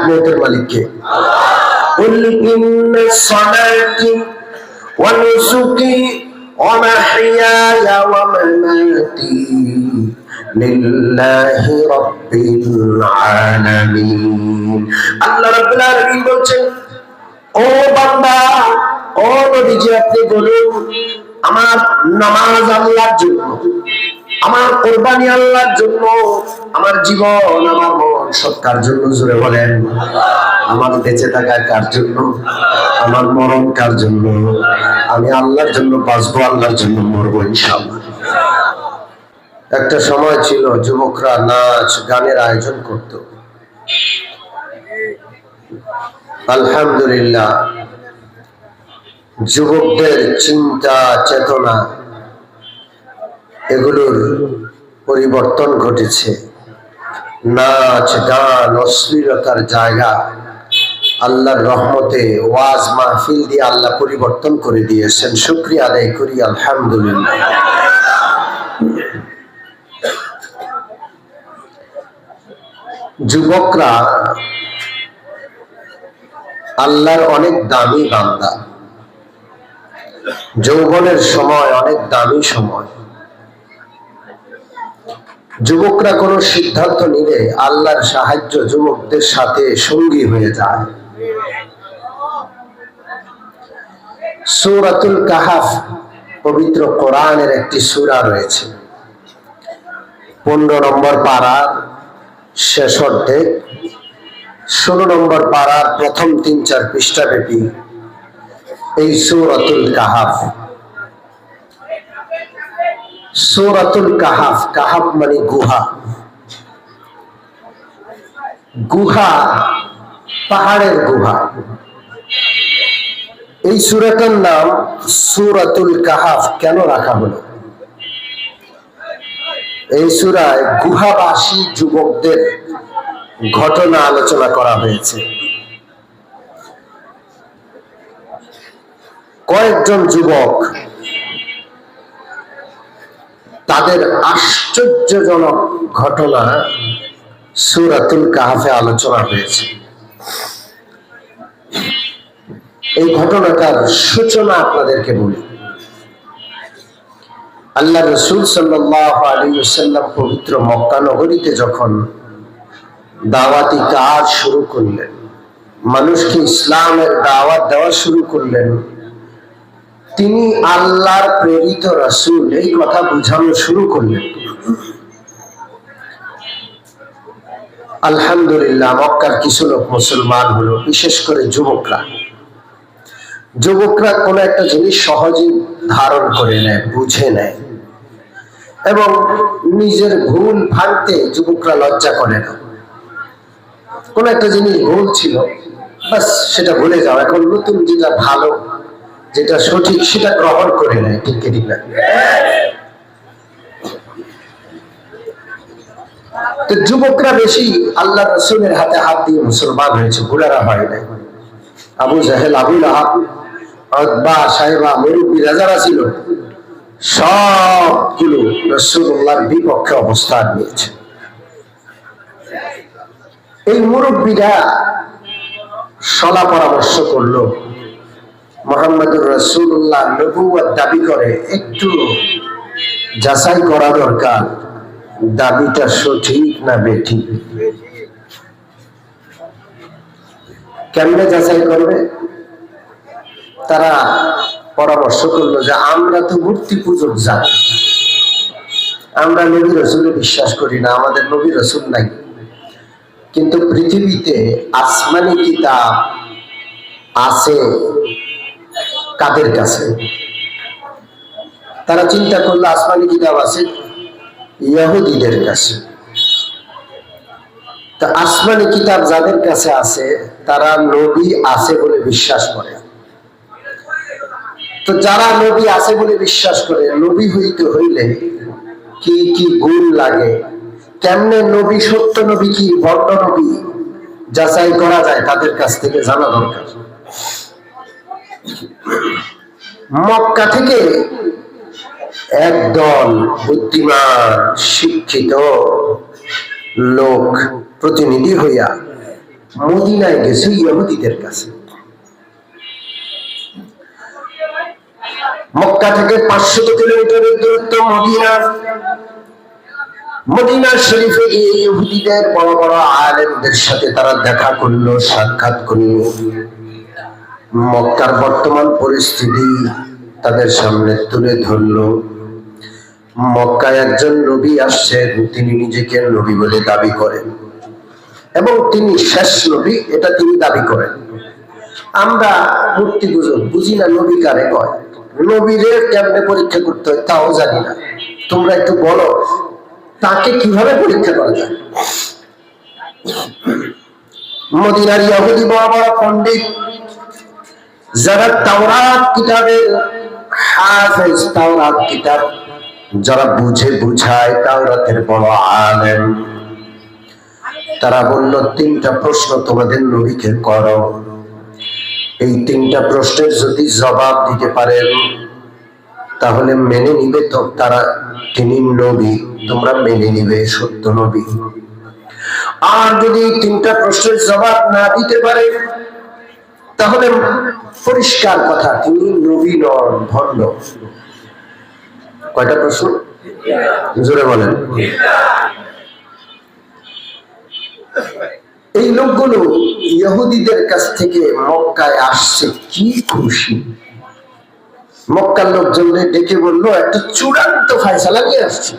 মতের মালিক কে? কুল ইন্না সালাতি ওয়া নুসুকি ওয়া মাহইয়ায়া ওয়া মামাতি লিল্লাহি রাব্বিল আলামিন। আল্লাহ রাব্বুল আলামিন বলছেন, ও বান্দা, ও নবীজি, আপনি বলুন আমার নামাজ আল্লাহর জন্য, আমার কুরবানি আল্লাহর জন্য, আমার জীবন, আমার মন সব কার জন্য? জোরে বলেন। আমার বেঁচে থাকা কার জন্য? আমার মরণ কার জন্য? আমি আল্লাহর জন্য বাঁচবো, আল্লাহর জন্য মরবো ইনশাআল্লাহ। একটা সময় ছিল যুবকরা নাচ গানের আয়োজন করত। আলহামদুলিল্লাহ, যুবকদের চিন্তা চেতনা এগুলোর পরিবর্তন ঘটেছে। নাচ গান অশ্লীলতার জায়গা আল্লাহর রহমতে ওয়াজ মাহফিল দিয়ে আল্লাহ পরিবর্তন করে দিয়েছেন। শুকরিয়া আদায় করি আলহামদুলিল্লাহ। যুবকরা আল্লাহর অনেক দামি বান্দা। যৌবনের সময় অনেক দামি সময়। যুবকরা কোন সিদ্ধান্ত নিলে আল্লাহর সাহায্য যুবকদের সাথে সঙ্গী হয়ে যায়। সূরাতুল কাহাফ পবিত্র কোরআনের একটি সূরা রয়েছে। 15 নম্বর পারার শেষ অর্ধেক, 16 নম্বর পারার প্রথম 3-4 পৃষ্ঠা ব্যাপী এই সূরাতুল কাহাফ। সূরাতুল কাহাফ, কাহাফ মানে গুহা। গুহা, পাহাড়ের গুহা। এই সূরাটার নাম সূরাতুল কাহাফ কেন রাখা হলো? এই সূরায় গুহাবাসী যুবকদের ঘটনা আলোচনা করা হয়েছে। কয়েকজন যুবক, তাদের আশ্চর্যজনক ঘটনা সূরাতুল কাহাফে আলোচনা হয়েছে। এই ঘটনাটার সূচনা আপনাদেরকে বলি। আল্লাহ রাসূল সাল্লাল্লাহু আলাইহি ওয়াসাল্লাম পবিত্র মক্কা নগরীতে যখন দাওয়াতি কাজ শুরু করলেন, মানুষকে ইসলামের দাওয়াত দেওয়া শুরু করলেন, তিনি আল্লাহর প্রেরিত রাসূল এই কথা বোঝানো শুরু করলেন। আলহামদুলিল্লাহ, মক্কার কিছু লোক মুসলমান হলো, বিশেষ করে যুবকরা। যুবকরা কোন একটা জিনিস সহজে ধারণ করে নেয়, বুঝে নেয়, এবং নিজের ভুল ভাঙতে যুবকরা লজ্জা করে না। কোন একটা জিনিস ভুল ছিল, বাস সেটা ভুলে যাও, এখন নতুন যেটা ভালো, যেটা সঠিক, সেটা গ্রহণ করে নেয়। ঠিক ঠিক না? তো যুবকরা বেশি আল্লাহ রাসূলের হাতে হাত দিয়ে মুসলমান হয়েছে, ভুলারা হয় নাই। আবু জাহেল, আবু লাহাব, উতবা, সাইবা, মুরব্বীরা যারা ছিল সবগুলো রাসূলুল্লাহর বিপক্ষে অবস্থান নিয়েছে। এই মুরব্বীরা সলা পরামর্শ করলো, মুহাম্মদুর রাসূলুল্লাহ নবুয়ত দাবি করে, একটু যাচাই করা দরকার দাবিটা সঠিক না বেঠিক। কেমনে যাচাই করবে? তারা পরামর্শ করলো যে আমরা তো মূর্তি পূজক জাতি, আমরা নবী রাসূলে বিশ্বাস করি না, আমাদের নবী রাসূল নাই, কিন্তু পৃথিবীতে আসমানি কিতাব আছে কাদের কাছে? তারা চিন্তা করলো আসমানি কিতাব আছে ইহুদীদের কাছে। তা আসমানি কিতাব যাদের কাছে আছে তারা নবী আছে বলে বিশ্বাস করে। তো যারা নবী আছে বলে বিশ্বাস করে, নবী হইতে হইলে কি কি গুণ লাগে, কেমনে নবী সত্য নবী কি ভণ্ড নবী যাচাই করা যায়, তাদের কাছ থেকে জানা দরকার। মক্কা থেকে একদল বুদ্ধিমান শিক্ষিত লোক প্রতিনিধি হইয়া মদিনায় গেছে ইহুদিদের কাছে। মক্কা থেকে 500 কিলোমিটারের দূরত্ব মদিনা। মদিনা শরীফে গিয়ে ইহুদিদের বড় বড় আলেমদের সাথে তারা দেখা করলো, সাক্ষাৎ করলো। মক্কার বর্তমান পরিস্থিতি তাদের সামনে তুলে ধরলো। মক্কায় একজন নবী আসছেন, তিনি নিজেকে নবী বলে দাবি করেন এবং তিনি শেষ নবী এটা তিনি দাবি করেন। আমরা মূর্তি বুঝি না নবী কারে কয়, নবীরে কেমনে পরীক্ষা করতে হয় তাও জানি না। তোমরা একটু বলো তাকে কিভাবে পরীক্ষা করা যায়। মদিনার ইহুদি বড় বড় পণ্ডিত যারা তাওরাত কিতাবের হাফেজ, তাওরাত কিতাব যারা বুঝে বুঝায়, তাওরাতের বড় আলেম, তারা বলল 3টা প্রশ্ন তোমাদের নবীকে করো। এই 3টা প্রশ্নের যদি জবাব দিতে পারেন তাহলে মেনে নিবে তো তারা তিনি নবী, তোমরা মেনে নিবে সত্য নবী। আর যদি 3টা প্রশ্নের জবাব না দিতে পারে তাহলে পরিষ্কার কথা তিনি নবী নন, ভণ্ড। কয়টা প্রশ্ন? জোরে বলেন। এই লোকগুলো ইহুদিদের কাছ থেকে মক্কায় আসছে, কি খুশি। মক্কার লোকজনকে ডেকে বললো একটা চূড়ান্ত ফায়সালা নিয়ে আসছে।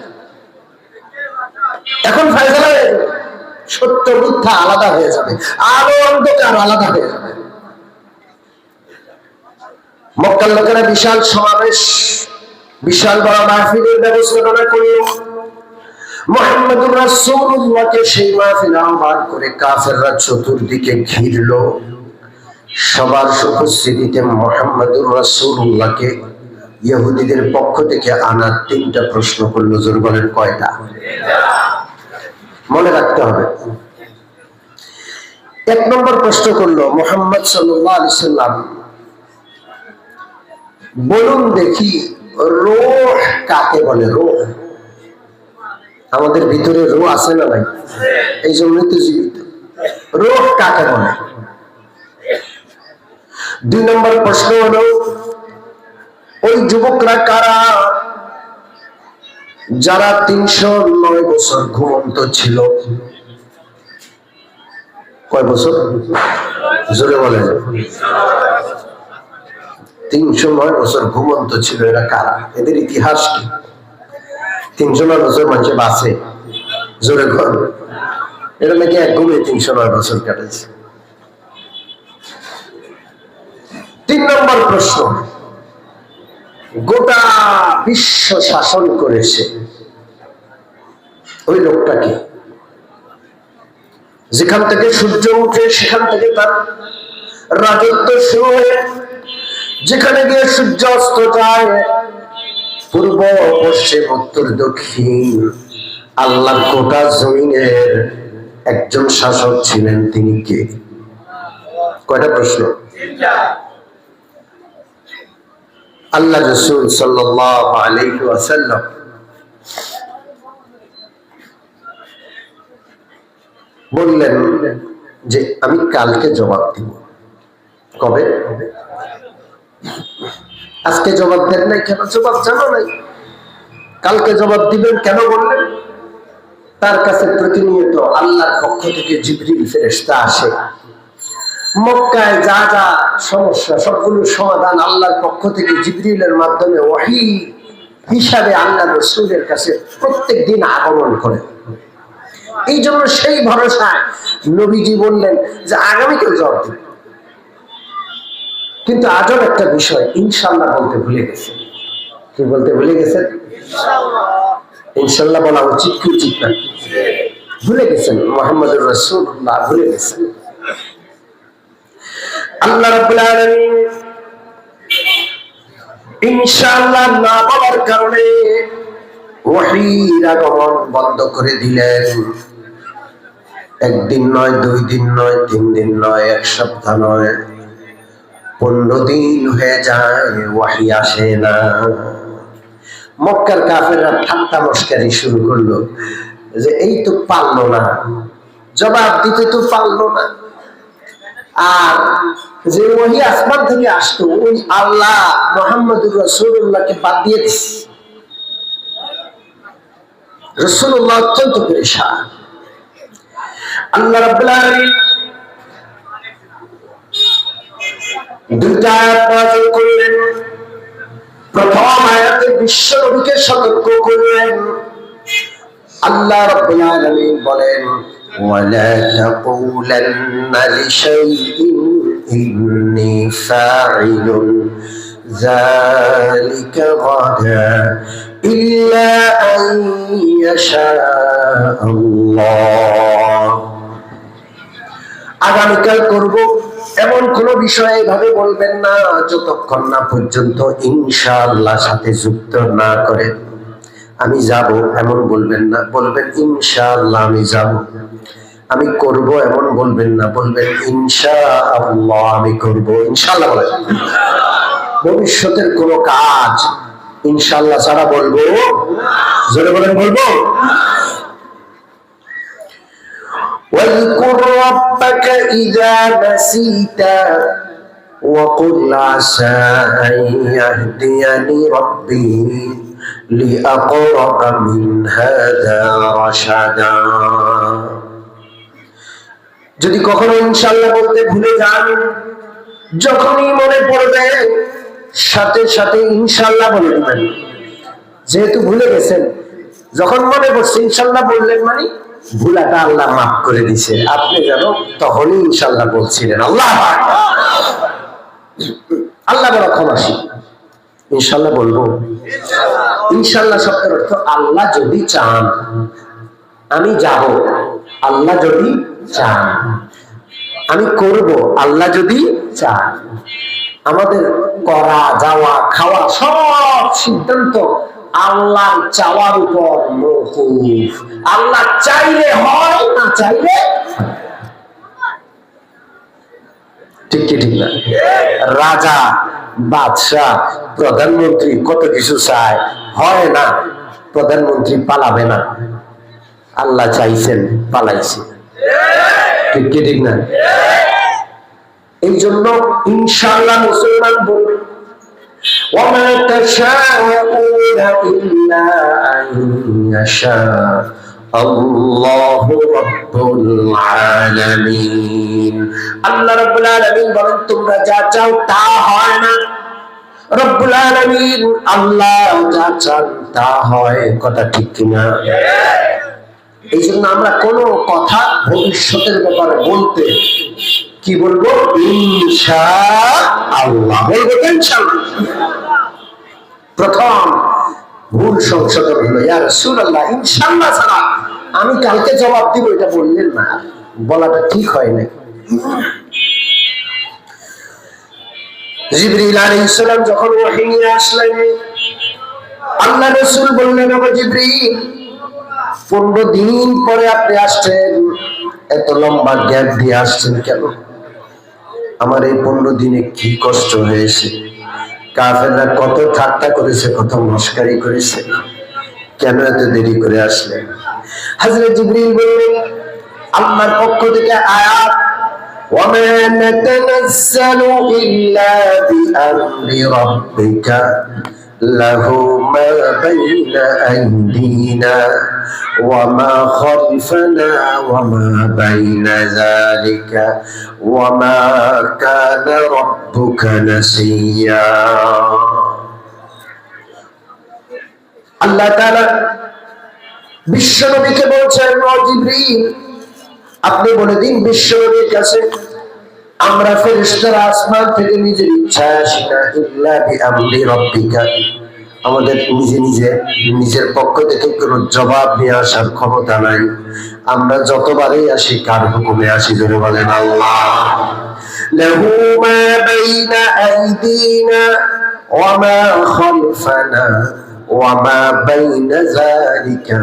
এখন ফায়সালা হয়ে যাবে, সত্য মিথ্যা আলাদা হয়ে যাবে, আলো অন্ধকার আলাদা হয়ে যাবে। মক্কার লোকেরা বিশাল সমাবেশ, বিশাল বড় মাহফিলের ব্যবস্থাপনা করল। মুহাম্মদুর রাসূলুল্লাহকে সেই মাহফিলে আহ্বান করে কাফেররা চতুর্দিকে ঘিরলো। সবার উপস্থিতিতে মুহাম্মদুর রাসূলুল্লাহকে ইহুদিদের পক্ষ থেকে আনা 3টা প্রশ্ন করলো। জোর বলেন কয়টা? মনে রাখতে হবে। 1 নম্বর প্রশ্ন করলো, মুহাম্মদ সাল্লাল্লাহু আলাইহি সাল্লাম বলুন দেখি রূহ কাকে বলে? রূহ আমাদের ভিতরে রূহ আছে না নাই? এই জন্যই তো জীবিত। রূহ কাকে বলে? 2 নম্বর প্রশ্ন হলো, ওই যুবকরা কারা যারা 309 বছর ঘুমন্ত ছিল? কয় বছর? জোরে বলেন। 309 বছর ঘুমন্ত ছিল, এরা কারা? এদের ইতিহাস কি? 309 বছর মানুষ বাঁচে? জোরে ঘর এটা নাকি এক ঘুমে 309 বছর কাটেছে। 3 নম্বর প্রশ্ন, গোটা বিশ্ব শাসন করেছে ওই লোকটাকে, যেখান থেকে সূর্য উঠে সেখান থেকে তার রাজত্ব শুরু হয়ে যেখানে গিয়ে সূর্য অস্ত যায়, পূর্ব পশ্চিম উত্তর দক্ষিণ আল্লাহর গোটা জমিনের একজন শাসক ছিলেন। তিনি কে? কয়টা প্রশ্ন? আল্লাহ রাসূল সাল্লাল্লাহু আলাইহি ওয়াসাল্লাম বললেন যে আমি কালকে জবাব দিব। কবে? আজকে জবাব দেন নাই কেন? জবাব জানো নাই, কালকে জবাব দিবেন কেন বললেন? তার কাছে প্রতিনিয়ত আল্লাহর পক্ষ থেকে জিবরিল ফেরেশতা আসে। মক্কায় যা যা সমস্যা সবগুলো সমাধান আল্লাহর পক্ষ থেকে জিবরিলের মাধ্যমে ওহী হিসাবে আল্লাহ রাসূলের কাছে প্রত্যেক দিন আগমন করে। এই জন্য সেই ভরসায় নবীজি বললেন যে আগামীকাল জবাব দিবেন। কিন্তু আজব একটা বিষয়, ইনশাআল্লাহ বলতে ভুলে গেছে। কি বলতে ভুলে গেছেন? ইনশাআল্লাহ বলা উচিত কি উচিত না? ভুলে গেছেন। মুহাম্মদুর রাসূলুল্লাহ ভুলে গেছেন। আল্লাহ রাব্বুল আলামিন ইনশাআল্লাহ না বলার কারণে ওহীর আগমন বন্ধ করে দিলেন। একদিন নয়, 2 দিন নয়, 3 দিন নয়, 1 সপ্তাহ নয়, 15 দিন হয়ে যায় ওহী আসে না। মক্কার কাফেররা ঠাট্টা মশকারি শুরু করলো যে এই তো পারলো না, জবাব দিতে তো পারলো না, আর যে ওহী আসমান থেকে আসতো ওই আল্লাহ মুহাম্মদুর রাসূলুল্লাহকে বাদ দিয়ে দিয়েছে। রাসূলুল্লাহ অত্যন্ত পেরেশান। আল্লাহ রাব্বুল আলামিন দুইটা আয়াত নাযিল করলেন। প্রথম আয়াতে বিশ্ব নবীকে সতর্ক করলেন। আল্লাহ রাব্বুল আলামিন বলেন, ওয়ালা তাকুলান্না লিশাইইন ইন্নী ফাইলুন যালিকা গাদা ইল্লা আন ইয়াশা আল্লাহ। আগামীকাল করব এমন কোন বিষয় এভাবে বলবেন না যতক্ষণ না পর্যন্ত ইনশাআল্লাহ সাথে যুক্ত না করেন। আমি যাব এমন বলবেন না, বলবেন ইনশাআল্লাহ আমি যাব। আমি করব এমন বলবেন না, বলবেন ইনশাআল্লাহ আমি করব। ইনশাআল্লাহ বলেন। ভবিষ্যতের কোন কাজ ইনশাআল্লাহ ছাড়া বলবো? জোরে বলেন বলবো? واذكر ربك إذا نسيت وقل عسى أن يهديني ربي لأقرب من هذا رشدا। যদি কখনো ইনশাআল্লাহ বলতে ভুলে যান, যখনই মনে পড়বে সাথে সাথে ইনশাআল্লাহ বলে দিবেন। যেহেতু ভুলে গেছেন, যখন মনে পড়ছে ইনশাআল্লাহ বললেন মানে ভুলাটা আল্লাহ মাফ করে দিছে। আপনি যেন তখনই ইনশাআল্লাহ বলছিলেন। আল্লাহ আল্লাহ বড় ক্ষমাশীল। ইনশাআল্লাহ বলবো। ইনশাআল্লাহ শব্দের অর্থ আল্লাহ যদি চান আমি যাব, আল্লাহ যদি চান আমি করব, আল্লাহ যদি চান। আমাদের করা যাওয়া খাওয়া সব সিদ্ধান্ত আল্লাহ চাওয়ার উপর মওকুফ। আল্লাহ চাইলে হয়, না চাইলে ঠিক কি ঠিক না? রাজা, বাদশাহ, প্রধানমন্ত্রী কত কিছু চায়, হয় না। প্রধানমন্ত্রী পালাবে না, আল্লাহ চাইছেন পালাইছে। ঠিক কি ঠিক না? এই জন্য ইনশাআল্লাহ মুসলমান বলবে وما تشاءون إلا أن يشاء الله رب العالمين। আল্লাহ রাব্বুল আলামিন বলেন তোমরা যা চাও তা হয় না, রব্বুল আলামিন আল্লাহ যা চান তা হয়। কথা ঠিক কিনা? এই জন্য আমরা কোনো কথা ভবিষ্যতের ব্যাপারে বলতে কি বলবো? ইনশাআল্লাহ বলবো। ইনশাআল্লাহ প্রথম ভুল সংশোধন হলো, ইয়া রাসূলুল্লাহ ইনশাআল্লাহ ছাড়া আমি কালকে জবাব দিব, এটা বললেন না, বলাটা ঠিক হয় না। জিবরিল আলাইহিস সালাম যখন ওহী নিয়ে আসলেন, আল্লাহ রাসূল বললেন, ও জিবরিল 15 দিন পরে আপনি আসছেন, এত লম্বা গ্যাপ দিয়ে আসছেন কেন? আমার এই 15 দিনে কি কষ্ট হয়েছে, কাফেররা কত ঠাট্টা করেছে, কত মস্কারি করেছে, কেন এত দেরি করে আসলেন? হযরত জিবরিল বললেন আল্লাহর পক্ষ থেকে আয়াত, ওয়ামা নাতানাজ্জালু ইল্লা বিআমরি রাব্বিকা লাহু মা বাইনা আইদিনা وما خلفنا وما بين ذلك وما كان ربك نسيا। আল্লাহ তাআলা বিশ্ব নবীকে বলছেন, ও জিবরিল আপনি বলে দিন বিশ্ব নবীর কাছে, আমরা ফেরেশতারা আসমান থেকে নিজের ইচ্ছায় আসি না, ইল্লা বিআমরি রাব্বিকা, আমাদের নিজের পক্ষ থেকে কোন জবাব নিয়ে আসার ক্ষমতা নাই। আমরা যতবারই আসি কার হুকুমে আসি? জোরে বলেন আল্লাহ। লাহু মা বাইনা আইদিনা ওয়া মা খালফানা ওয়া মা বাইনা যালিকা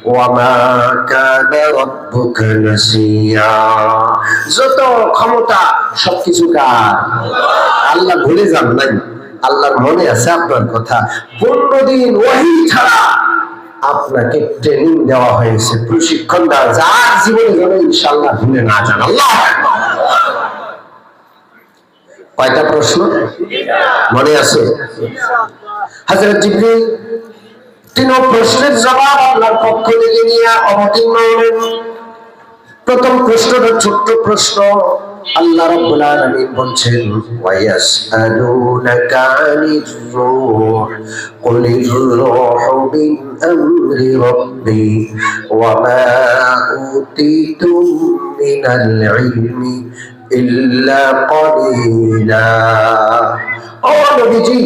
ওয়া মা কানা রাব্বুকা নাসিয়া। যত ক্ষমতা সবকিছু কার? আল্লাহ ভুলে যান নাই, আল্লাহর মনে আছে আপনার কথা। 15 দিন ওহী ছাড়া আপনাকে ট্রেনিং দেওয়া হয়েছে, প্রশিক্ষণ দেওয়া, যার জীবনে যেন ইনশাআল্লাহ ভুলে না যান। আল্লাহু আকবার। কয়টা প্রশ্ন মনে আছে? হযরত জিবরীল তিন প্রশ্নের জবাব আল্লাহর পক্ষ থেকে নিয়ে অবতীর্ণ হলেন। প্রথম প্রশ্নটা ছোট্ট প্রশ্ন। আল্লাহ রাব্বুল আলামিন বলছেন, ওয়ায়াসআলুনাকা আনির রূহ কুলির রূহু মিন আমরি রাব্বি ওয়া মা উতিতুম মিনাল ইলমি ইল্লা কলিলা। ও নবীজি,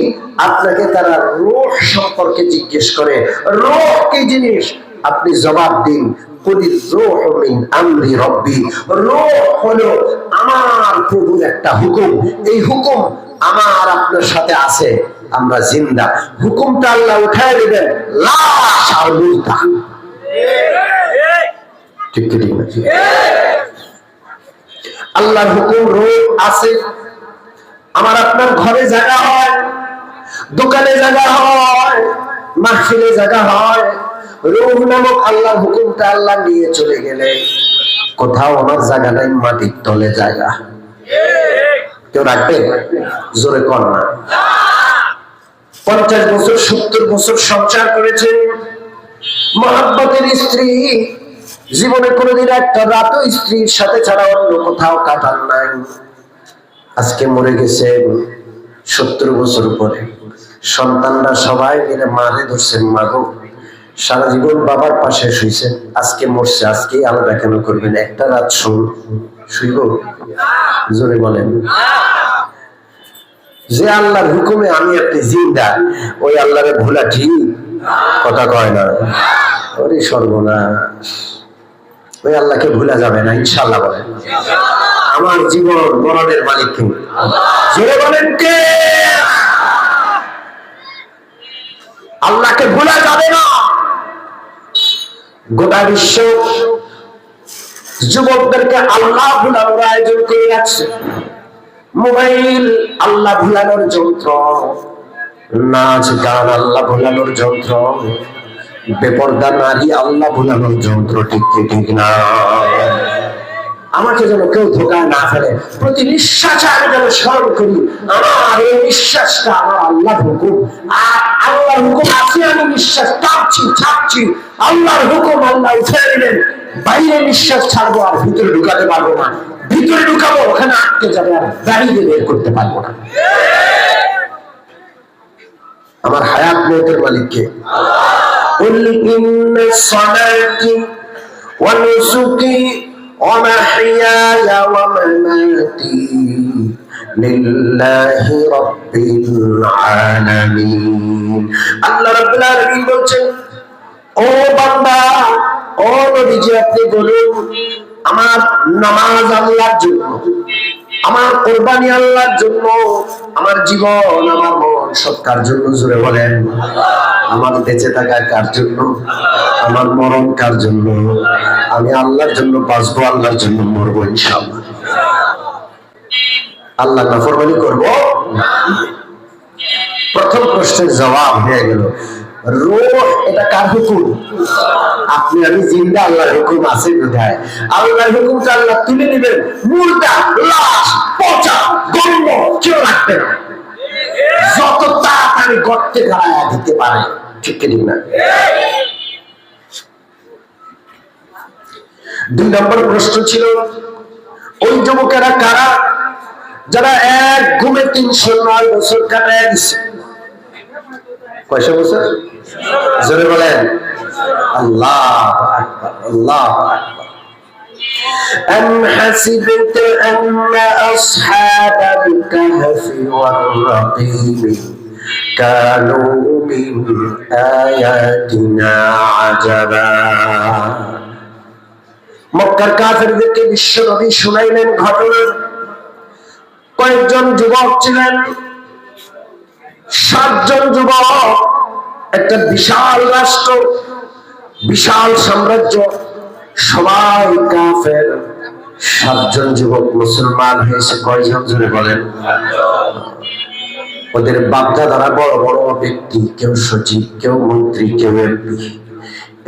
আপনাকে তারা রূহ সম্পর্কে জিজ্ঞেস করে, রূহ কি জিনিস? আপনি জবাব দিন, কুলির রূহু মিন আমরি রাব্বি। রূহ হলো আমার প্রভুর একটা হুকুম। এই হুকুম আমার আপনার সাথে আছে, আমরা জিন্দা। হুকুমটা আল্লাহ উঠায় দিবেন, লাশ আর মুর্দা। ঠিক ঠিক না? আল্লাহর হুকুম রূহ আছে। আমার আপনার ঘরে জায়গা হয়, দোকানে জায়গা হয়, মাহফিলে জায়গা হয়। রূহ নামক আল্লাহর হুকুমটা আল্লাহ নিয়ে চলে গেলে কোথাও আমার জায়গা নাই, মাটির তলে জায়গা। কেউ রাখবে? জোরে কর না। 50 বছর 70 বছর সংসার করেছে, মহব্বতের স্ত্রী, জীবনে কোনোদিন একটা রাতও স্ত্রীর সাথে ছাড়া অন্য কোথাও কাটান নাই। আজকে মরে গেছে 70 বছর পরে। সন্তানরা সবাই মিলে মারে ধরছেন, মাগো সারা জীবন বাবার পাশে শুইছেন, আজকে মরছে, আজকেই আলাদা কেন করবেন? একটা রাত শুইব? জোরে বলেন। যে আল্লাহর হুকুমে আমি আপনি জিন্দা, ওই আল্লাহরে ভোলা ঠিক কথা কয় না। ওরে সর্বনাশ, ওই আল্লাহকে ভোলা যাবে না ইনশাআল্লাহ। বলেন, আমার জীবন মরণের মালিক কে? জোরে বলেন কে? আল্লাহকে ভোলা যাবে না। গোটা বিশ্ব যুবকদেরকে আল্লাহ ভুলানোর আয়োজন করে রাখছে। মোবাইল আল্লাহ ভুলানোর যন্ত্র, নাচ গান আল্লাহ ভুলানোর যন্ত্র, বেপরদা নারী আল্লাহ ভুলানোর যন্ত্র। ঠিক ঠিক না? আমাকে যেন কেউ ধোকা না ফেলে, প্রতি নিঃশ্বাসে আমি যেন স্মরণ করি আমার এই নিঃশ্বাসটা আমার আল্লাহর হুকুম। আর আল্লাহর হুকুম আছে, আমি নিঃশ্বাস টানছি ছাড়ছি, আল্লাহর হুকুম আল্লাহ উঠে দিলেন। বাইরে নিঃশ্বাস ছাড়বো আর ভিতরে ঢুকাতে পারবো না, ভিতরে ঢুকাবো ওখানে আটকে যাবে, আর বাইরে বের করতে পারবো না। আমার হায়াত মওতের মালিককে। কুল ইন্না সালাতি ওয়া নুসুকি ومحياي ومماتي لله رب العالمين। আল্লাহ রাব্বুল আলামিন বলছেন, ও বান্দা, ও নবীজি, আপনি বলুন আমার নামাজ আল্লাহর জন্য, আমার কুরবানি আল্লাহর জন্য, আমার জীবন, আমার মন সব কার জন্য? জোরে বলেন। আমার বেঁচে থাকা কার জন্য? আমার মরণ কার জন্য? আমি আল্লাহর জন্য বাঁচবো, আল্লাহর জন্য মরবো ইনশাআল্লাহ। আল্লাহ নাফরমানি করব? প্রথম প্রশ্নের জবাব হয়ে গেল, রূহ এটা কার হুকুম? আপনি আমি জিন্দা, আল্লাহর হুকুম আছে কোথায়? আল্লাহর হুকুমটা আল্লাহ তুলে নেবেন, মুর্দা, লাশ, পচা, গন্ধ কেউ রাখবে না। যত তাড়াতাড়ি গর্তে গাড়ায়া দিতে পারে। ঠিক ঠিক না? 2 নম্বর প্রশ্ন ছিল, ওই যুবকেরা কারা যারা এক ঘুমে 309 বছর কাটায় দিচ্ছে? কয়শো বছর? জোরে বলেন। আল্লাহু আকবার, আল্লাহু আকবার। أم حسبت أن أصحاب الكهف والرقيم كانوا من آياتنا عجبا। মক্কার কাফেরদেরকে বিশ্ব নবী শুনাইলেন ঘটনা। কয়েকজন যুবক ছিলেন, 7 জন যুবক, একটা বিশাল রাষ্ট্র, বিশাল সাম্রাজ্য, সবাই কাফের। 7 জন যুবক মুসলমান হয়েছে কয়জন? জোরে বলেন। ওদের বাপদাদারা বড় বড় ব্যক্তি, কেউ সচিব, কেউ মন্ত্রী, কেউ এমপি।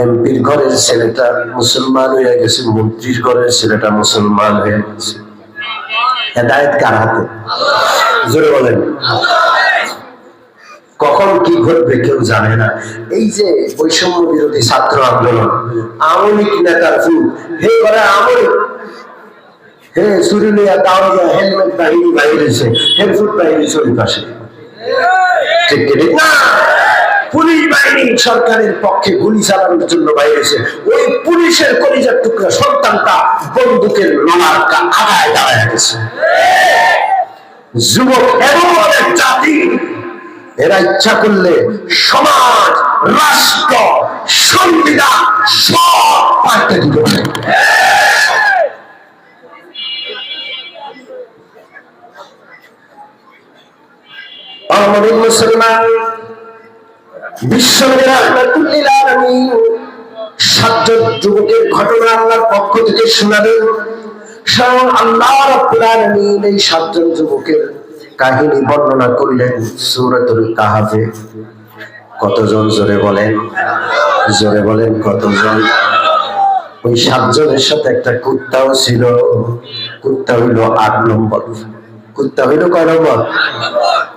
এমপির ঘরের ছেলেটা মুসলমান হয়ে গেছে, মন্ত্রীর ঘরের ছেলেটা মুসলমান হয়ে গেছে। হেদায়েত কার হাতে? জোরে বলেন। কখন কি ঘটবে কেউ জানে না। এই যে বৈষম্য বিরোধী ছাত্র আন্দোলন, আমলিক নেতার ফুল হে করে আমলিক, হে চুরি লইয়া দাওয়া হেলমেট বাহিনী বাইরেছে, হেলফুট বাইরেছে ওই পাশে, ঠিক ঠিক না? পুলিশ বাহিনী সরকারের পক্ষে গুলি চালানোর জন্য বাইরেছে, ওই পুলিশের কলিজার টুকরা সন্তানটা বন্দুকের নলার আগায় দাঁড়ায় গেছে। যুবক এমন এক জাতি, এরা ইচ্ছা করলে সমাজ, রাষ্ট্র, সংবিধান সব পাল্টে দিতে পারে। আমাদের মুসলমান বিশ্বনবী রাহমাতুল্লিল আলামিন সাতজন যুবকের ঘটনা আল্লাহর পক্ষ থেকে শোনালেন। স্বয়ং আল্লাহ রাব্বুল আলামিন এই সাতজন যুবকের কাহিনী বর্ণনা করলেন সূরাতুল কাহফে। কতজন জোরে বলেন, জোরে বলেন কতজন? ওই সাতজনের সাথে একটা কুত্তাও ছিল। কুত্তা হইল ৮ নম্বর। কুত্তা হইল কয় নম্বর?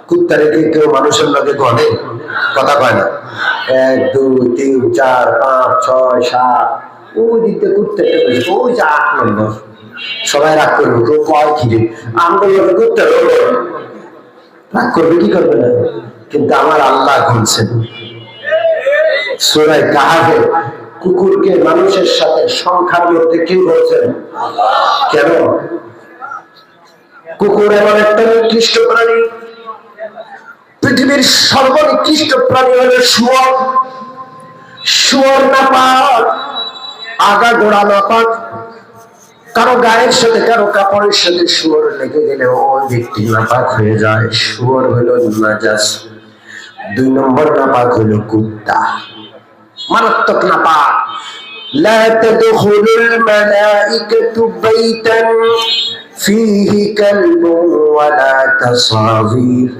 কুত্তারে কি কেউ মানুষের লগে গনে? কথা কয় না। ১ ২ ৩ ৪ ৫ ৬ ৭ ওই দিকে কুত্তা, ওই যে ৮ নম্বর। সবাই রাগ করবে, কেউ কয় কি আন্দোলন কুত্তা রাগ করবে, কি করবে না? কিন্তু আমার আল্লাহ বলছেন সূরা কাহফে, কুকুরকে মানুষের সাথে সংখ্যার মধ্যে কি বলছেন? কেন? কুকুর এমন একটা নিকৃষ্ট প্রাণী, পৃথিবীর সর্বনিকৃষ্ট প্রাণী হলো শুয়োর। শুয়োর নাপাক, আগা গোড়া নাপাক, কারো গায়ের সাথে কারো কাপড়ের সাথে শুয়োর লেগে গেলে ওই ব্যক্তি নাপাক হয়ে যায়। শুয়োর হলো নাজাস। ২ নম্বর নাপাক হলো কুত্তা, মারাত্মক নাপাক। লা তাদখুলুল মালাইকাতু বাইতান ফীহি কালবুন ওয়ালা তাসাগীর।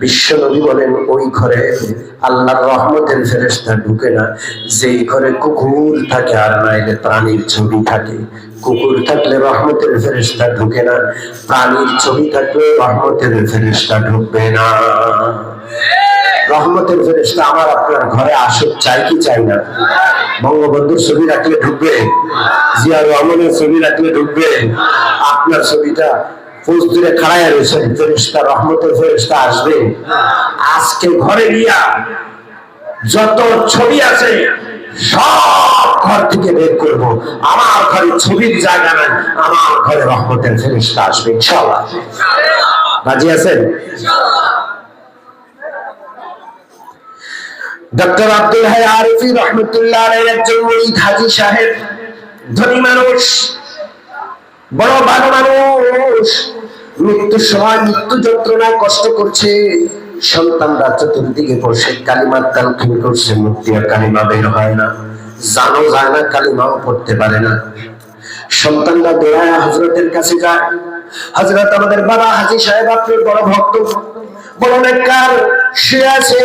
বিশ্বনবী বলেন ওই ঘরে আল্লাহর রহমতের ফেরেশতা ঢুকে না যেই ঘরে কুকুর থাকে আর নাইলে প্রাণীর ছবি থাকে। কুকুর থাকলে রহমতের ফেরেশতা ঢুকে না, প্রাণীর ছবি থাকলে রহমতের ফেরেশতা ঢুকবে না। রহমতের ফেরেশতা আমার আপনার ঘরে আসুক, চাই কি চাই না? বঙ্গবন্ধুর ছবি রাখলে ঢুকবে, জিয়াউর রহমানের ছবি রাখলে ঢুকবে। আপনার ছবিটা পোস্ট দিয়ে খাড়ায় রয়েছে, ফেরেশতা, রহমতের ফেরেশতা আসবে। আজকে ঘরে গিয়া যত ছবি আছে সব ঘর থেকে বের করবো। আমার ঘরে ছবির জায়গা নাই, আমার ঘরে রহমতের ফেরেশতা আসবে ইনশাআল্লাহ। রাজি আছেন? ডক্টর আব্দুল হাই আরিফি রহমতুল্লাহ আলাইহি একজন মুরিদ হাজী সাহেব, ধনী মানুষ, বড় ভালো মানুষ। মৃত্যুর সময় মৃত্যু যন্ত্রণায় কষ্ট করছে। সন্তানরা চতুর্দিকে বসে কালিমার তালকিন করছে, মুক্তি আর কালিমা বের হয় না, জানো যায় না, কালিমাও পড়তে পারে না। সন্তানরা দৌড়ায় হযরতের কাছে যায়। হযরত আমাদের বাবা হাজী সাহেব আপনি বড় ভক্ত, বড় নেককার, সে আছে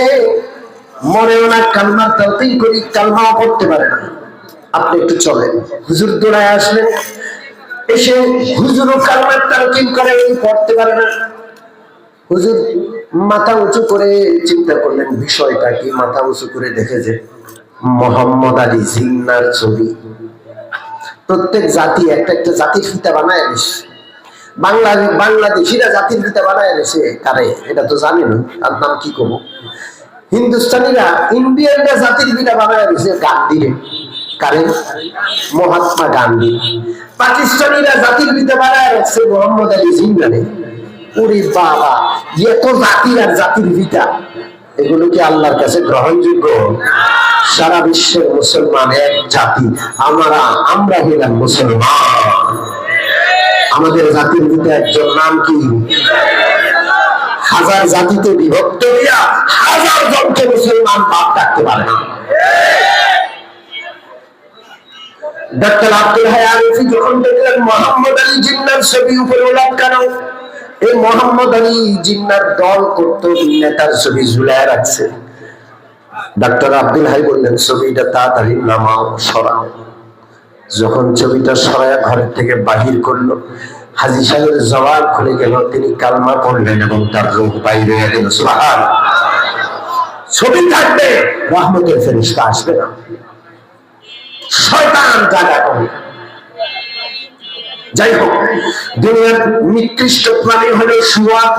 মনেও না কালিমার তালকিন করি, কালিমাও পড়তে পারে না, আপনি একটু চলেন। হুজুর দৌড়ায় আসলেন, এসে হুজুরও কালিমার তালকিন করে, পড়তে পারে না। হুজুর মাথা উঁচু করে চিন্তা করলেন বিষয়টা কি। মাথা উঁচু করে দেখে যে মোহাম্মদ আলী জিন্নার ছবি। প্রত্যেক জাতি একটা একটা জাতির ফিতা বানায় এনেছে। বাংলাদেশিরা জাতির ফিতা বানায় এনেছে কারে এটা তো জানি না, তার নাম কি করবো। হিন্দুস্তানিরা, ইন্ডিয়ানরা জাতির ফিতা বানায় এনেছে গান্ধীরে, কারে? মহাত্মা গান্ধী। পাকিস্তানিরা জাতির ফিতা বানায় রাখছে মোহাম্মদ আলী জিন্নারে। ওরে বাবা, এত জাতি আর জাতির ফিতা, এগুলো কি আল্লাহর কাছে গ্রহণযোগ্য? সারা বিশ্বের মুসলমান এক জাতি, আমরা হইলাম মুসলমান। আমাদের জাতির ভিতরে একজন নাম কি? হাজার জাতিতে বিভক্ত হইয়া হাজার জনকে মুসলমান বাপ ডাকতে পারে না। ডক্টর আব্দুল হাই আরিফি যখন দেখলেন মোহাম্মদ আলী জিন্নার ছবি উপরে লাগানো, এই মোহাম্মদ আলী জিন্নার দল করত নেতার ছবি ঝুলায় রাখছে। ডাক্তার আব্দুল হাই বললেন ছবিটা তাড়াতাড়ি নামাও, সরাও। যখন ছবিটা সরায় ঘরের থেকে বাহির করলো, হাজী সাহেবের জবান খুলে গেল, তিনি কালমা পড়লেন এবং তার রূহ বাইরে হয়ে গেল। সুবহানাল্লাহ। ছবি থাকবে, রহমতের ফেরেশতা আসবে না, শয়তান জায়গা করে। যাই হোক, দুনিয়ার নিকৃষ্ট প্রাণী হলো শুঁয়ার,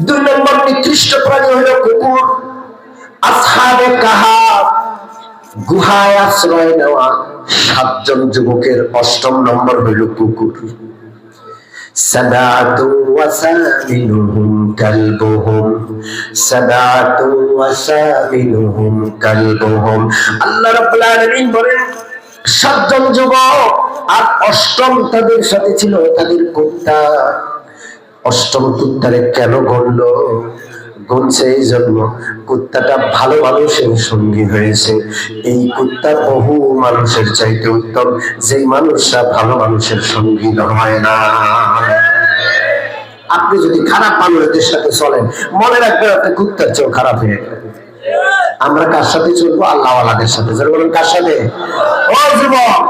2 নম্বর নিকৃষ্ট প্রাণী হলো কুকুর। আসহাবে কাহাফ, গুহায় আশ্রয় নেওয়া 7 জন যুবকের 8ম নম্বর হইল কুকুর। সাদাতু ওয়াসামিনুহুম কালবুহুম, সাদাতু ওয়াসামিনুহুম কালবুহুম। আল্লাহ রাব্বুল আলামিন বলেন 7 জন যুবক, আর 8ম তাদের সাথে ছিল তাদের কুত্তা। 8ম কুত্তারে কেন গণলো? গুনছে এই জন্য, কুত্তাটা ভালো মানুষের সঙ্গী হয়েছে। এই কুত্তা বহু মানুষের চাইতে উত্তম, যেই মানুষরা ভালো মানুষের সঙ্গী হয় না। আপনি যদি খারাপ মানুষদের সাথে চলেন, মনে রাখবেন আপনি কুত্তার চেয়েও খারাপ হয়ে গেলেন। আমরা কার সাথে চলবো? আল্লাহওয়ালাদের সাথে। যারা বলেন কার সাথে? ও যুবক,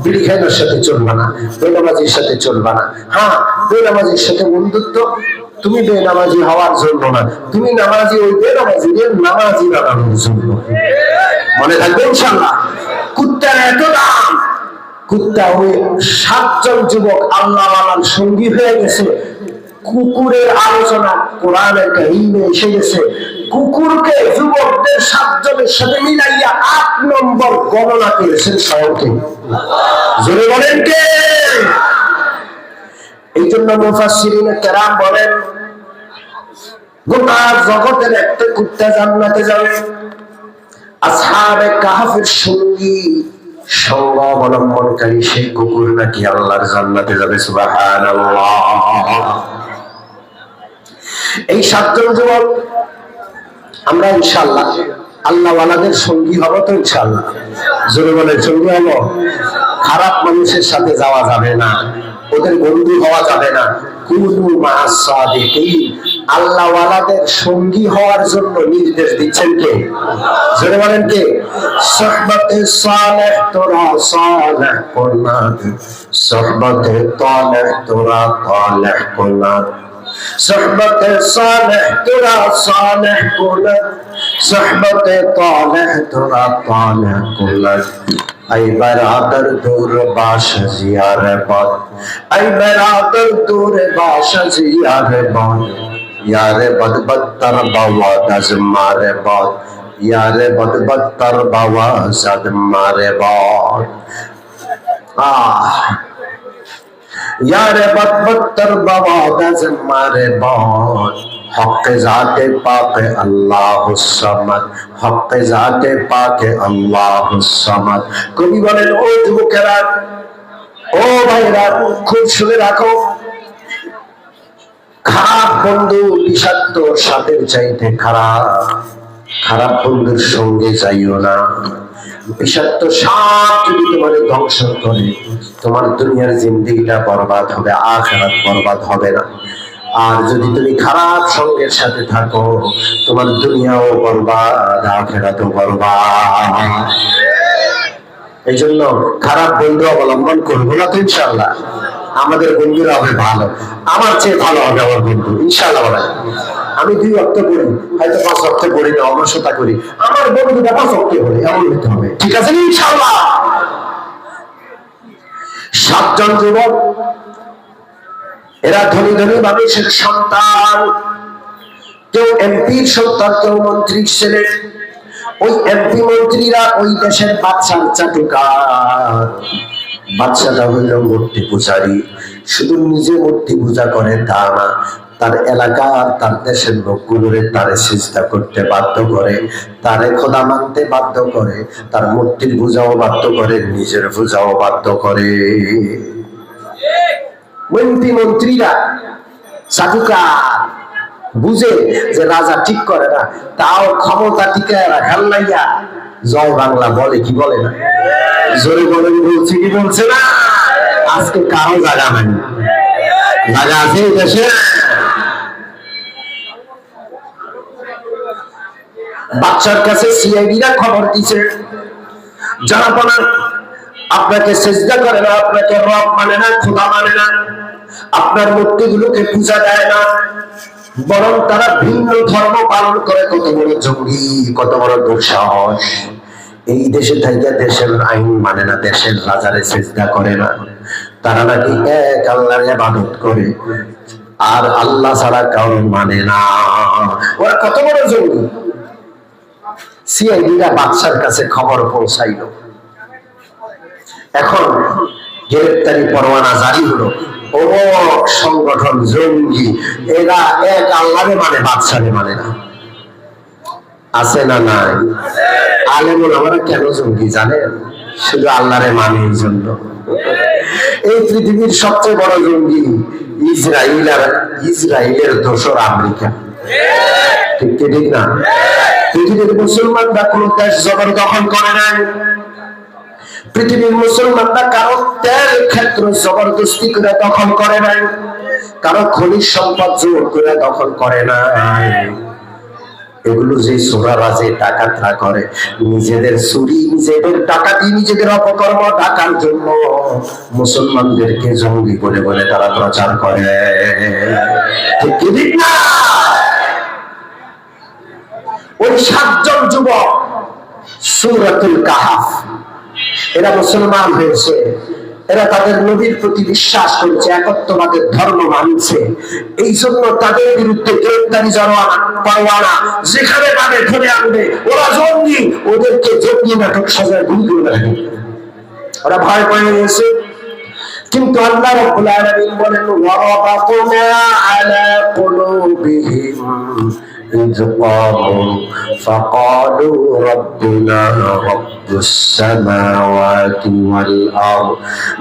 বিড়ি খাইনের সাথে চলবা না, বেনামাজির সাথে চলবা না। হ্যাঁ, বেনামাজির সাথে বন্ধুত্ব, তুমি বেনামাজি হওয়ার জন্য না, তুমি নামাজি ওই বেনামাজিদের নামাজি বানানোর জন্য। মনে থাকবে ইনশাআল্লাহ। কুত্তার এত দাম, কুত্তা ওই 7 জন যুবক আল্লাহওয়ালার সঙ্গী হয়ে গেছে। কুকুরের আলোচনা কোরআনের কাহিনী এসে গেছে। কুকুরকে যুবকদের 7 জনের সাথে মিলাইয়া 8 নম্বর গণনা করেছেন স্বয়ংকে। জোরে বলেন কে? এই জন্য মুফাসসিরিনে কেরাম বলেন, গোটা জগতের একটা কুত্তা জান্নাতে যাবে। আসহাবে কাহফের সঙ্গী সঙ্গ অবলম্বনকারী সেই কুকুর নাকি আল্লাহর জান্নাতে যাবে। সুবহানাল্লাহ। এই 7 জন যুবক আমরা ইনশাআল্লাহ আল্লাহওয়ালাদের সঙ্গী হব তো ইনশাআল্লাহ। জোরে বলে সঙ্গী হব। খারাপ মানুষের সাথে যাওয়া যাবে না, ওদের বন্ধু হওয়া যাবে না। কুনু মা'আস সাদিকিন, আল্লাহওয়ালাদের সঙ্গী হওয়ার জন্য নির্দেশ দিচ্ছেন কে? জোরে বলেন কে? সুহবতে সালেহ তোরা সালেহ কোনা, সুহবতে তালেহ তোরা তালেহ কোনা, সুহবতে সালেহ তোরা সালেহ কোনা, সুহবতে তালেহ তোরা তালেহ কোনা। ay beraber dur baş ziyaret, ay beraber dur baş ziyaret, yare badbattar bawaz mare bad, yare badbattar bawaz mare bad. Yare badbattar bawaz mare bad, হক-এ জাতে পাকে আল্লাহুস সামাদ, হক-এ জাতে পাকে আল্লাহুস সামাদ। কবি বলেন, ও যুবকেরা, ও ভাইরা, খুব শুনে রাখো, খারাপ বন্ধু বিষাক্ত সাপের চাইতে খারাপ। খারাপ বন্ধুর সঙ্গে যাইও না। বিষাক্ত সাপ যদি তোমার ধ্বংস করে, তোমার দুনিয়ার জিন্দেগিটা বরবাদ হবে, আখিরাত বরবাদ হবে না। আর যদি তুমি খারাপ সঙ্গের সাথে থাকো, তোমার দুনিয়াও বরবাদ, আখিরাতও বরবাদ। এই জন্য খারাপ বন্ধু অবলম্বন করবো না তো ইনশাআল্লাহ। আমাদের বন্ধুরা হবে ভালো, আমার চেয়ে ভালো হবে আমার বন্ধু ইনশাআল্লাহ। বলেন, আমি 2 ওয়াক্ত পড়ি, হয়তো 5 ওয়াক্ত পড়ি না, অলসতা করি, আমার বন্ধুটা 5 ওয়াক্ত পড়ে, এমন হতে হবে। ঠিক আছে ইনশাআল্লাহ। 7 জন যুবক, এরা ধনী ধনী মানুষের সন্তান, কেউ এমপির সন্তান, কেউ মন্ত্রীর ছেলে। ওই এমপি মন্ত্রীরা ওই দেশের বাদশার চাটুকার। বাদশাটা হইল মূর্তি পূজারী। শুধু নিজে মূর্তি পূজা করে তা না, তার এলাকার, তার দেশের লোকগুলোরে তারে সিজদা করতে বাধ্য করে, তারে খোদা মানতে বাধ্য করে, তার মূর্তির পূজাও বাধ্য করে, নিজের পূজাও বাধ্য করে। মন্ত্রী মন্ত্রীরা চাটুকার, বুঝে যে রাজা ঠিক করে না, তাও ক্ষমতা টিকায় রাখার লাইয়া জয় বাংলা বলে কি বলে না? জোরে বলেন, বলছে কি বলছে না? আজকে কারো জায়গা নাই, জায়গা আছে এই দেশে? বাচ্চার কাছে সিআইডিরা খবর দিছে, জানাপনা আপনাকে সিজদা করে না, আপনাকে রব মানে না, খোদা মানে না, আপনার মূর্তিগুলোকে পূজা দেয় না, বরং তারা ভিন্ন ধর্ম পালন করে। কত বড় জঙ্গি, কত বড় দুঃসাহস! এই দেশে থাইকা দেশের আইন মানে না, দেশের রাজারে সেজদা করে না, তারা নাকি এক আল্লাহর ইবাদত করে, আর আল্লাহ ছাড়া কাউকে মানে না। ওরা কত বড় জঙ্গি! সিআইডিরা বাদশার কাছে খবর পৌঁছাইল। এখন গ্রেফতারি পরোয়ানা জারি হলো। অমুক সংগঠন জঙ্গি, এরা এক আল্লাহরে মানে, বাদশারে মানে না। আছে না নাই? আলেমুল আমরা কেন জঙ্গি জানেন? শুধু আল্লাহরে মানের জন্য। এই পৃথিবীর সবচেয়ে বড় জঙ্গি ইসরায়েল, আর ইসরায়েলের দোসর আমেরিকা। ঠিক ঠিক না? পৃথিবীর মুসলমানরা কোন দেশ জবরদখল করে নাই। পৃথিবীর মুসলমানরা কারো তেল ক্ষেত্র জবরদস্তি করে দখল করে নাই, কারো খনিজ সম্পদ জোর করে দখল করে নাই। এগুলো যে চোরারা, যে ডাকাতরা করে, নিজেদের চুরি, নিজেদের ডাকাতি, নিজেদের অপকর্ম ঢাকার জন্য মুসলমানদেরকে জঙ্গি বলে বলে তারা প্রচার করে। ঠিক না? ওই 7 জন যুবক সূরাতুল কাহাফ, এরা মুসলমান হয়েছে, এরা তাদের নবীর প্রতি বিশ্বাস করেছে, একত্ববাদের ধর্ম মানছে। এই জন্য তাদের বিরুদ্ধে গ্রেফতারি পরোয়ানা যেখানে পাবে ধরে আনবে। ওরা জঙ্গি, ওদেরকে জঙ্গি নাটক সাজায় গুলি করে রাখে। ওরা ভয় পেয়ে গেছে। কিন্তু আল্লাহ রাব্বুল আলামিন বলেন, ওয়ারাবাতুনা আলা কুলুবিহিম إذ قاموا فقالوا ربنا رب السماوات والأرض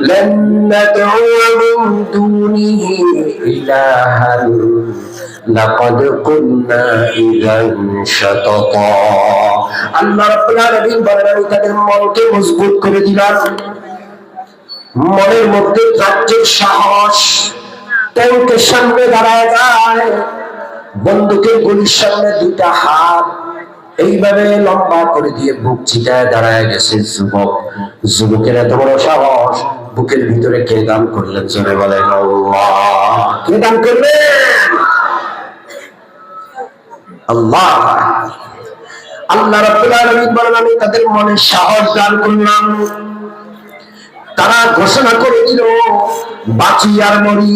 لن ندعو من دونه إلها لقد قلنا إذا شططا। আল্লাহ রাব্বুল আলামিন বলেন, আমি তাদের মনকে মজবুত করে দিলাম, মনের মধ্যে রাজ্যের সাহস। ট্যাঙ্কের সামনে দাঁড়ায় যায়, বন্দুকের গুলির সামনে 2টা হাত এইভাবে লম্বা করে দিয়ে বুক চিটায় দাঁড়ায় গেছে যুবক। যুবকের এত বড় সাহস, বুকের ভিতরে কে দান করলেন? জোরে বলেন আল্লাহ। কে দান করলেন? আল্লাহ। আল্লাহ রাব্বুল আলামিন বলেন, আমি তাদের মনে সাহস দান করলাম। তারা ঘোষণা করে দিল, বাঁচি আর মরি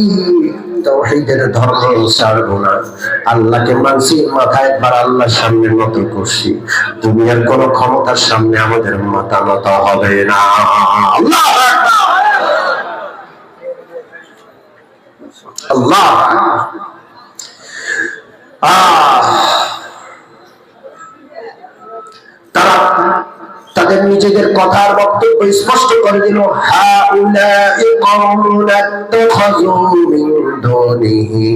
তাওহীদের ধর্ম ছাড়বো না। আল্লাহকে মানছি, মাথা একবার আল্লাহর সামনে নত করছি, দুনিয়ার কোন ক্ষমতার সামনে আমাদের মাথা নত হবে না। আল্লাহ আল্লাহ। তারা তাদের নিজেদের কথার বক্তব্য স্পষ্ট করে দিল, হাউলাই কওমুন আত্তাখাযু মিন দুনিহি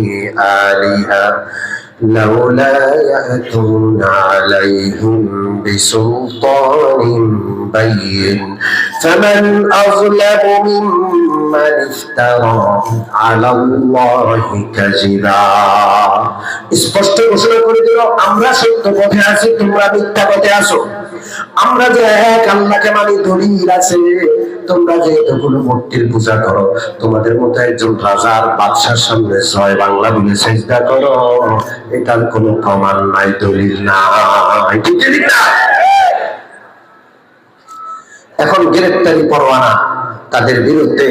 আলিহা লাউলা ইয়াতুনা আলাইহিম বিসুলতানিন বাইয়িন ফামান আযলামু মিম্মান ইফতারা আলাল্লাহি কাযিবা। স্পষ্ট ঘোষণা করে দিল, আমরা সত্য পথে আছি, তোমরা মিথ্যা পথে আছো। আমরা যে এক আল্লাহকে মানি, দলিল আছে। তোমরা যে এতগুলো মূর্তির পূজা করো, তোমাদের মতো একজন রাজার বাদশার সামনে জয় বাংলা বলে সেজদা করো, এটার কোনো প্রমাণ নাই, দলিল নাই। ঠিক না? এখন গ্রেফতারি পরোয়ানা তাদের বিরুদ্ধে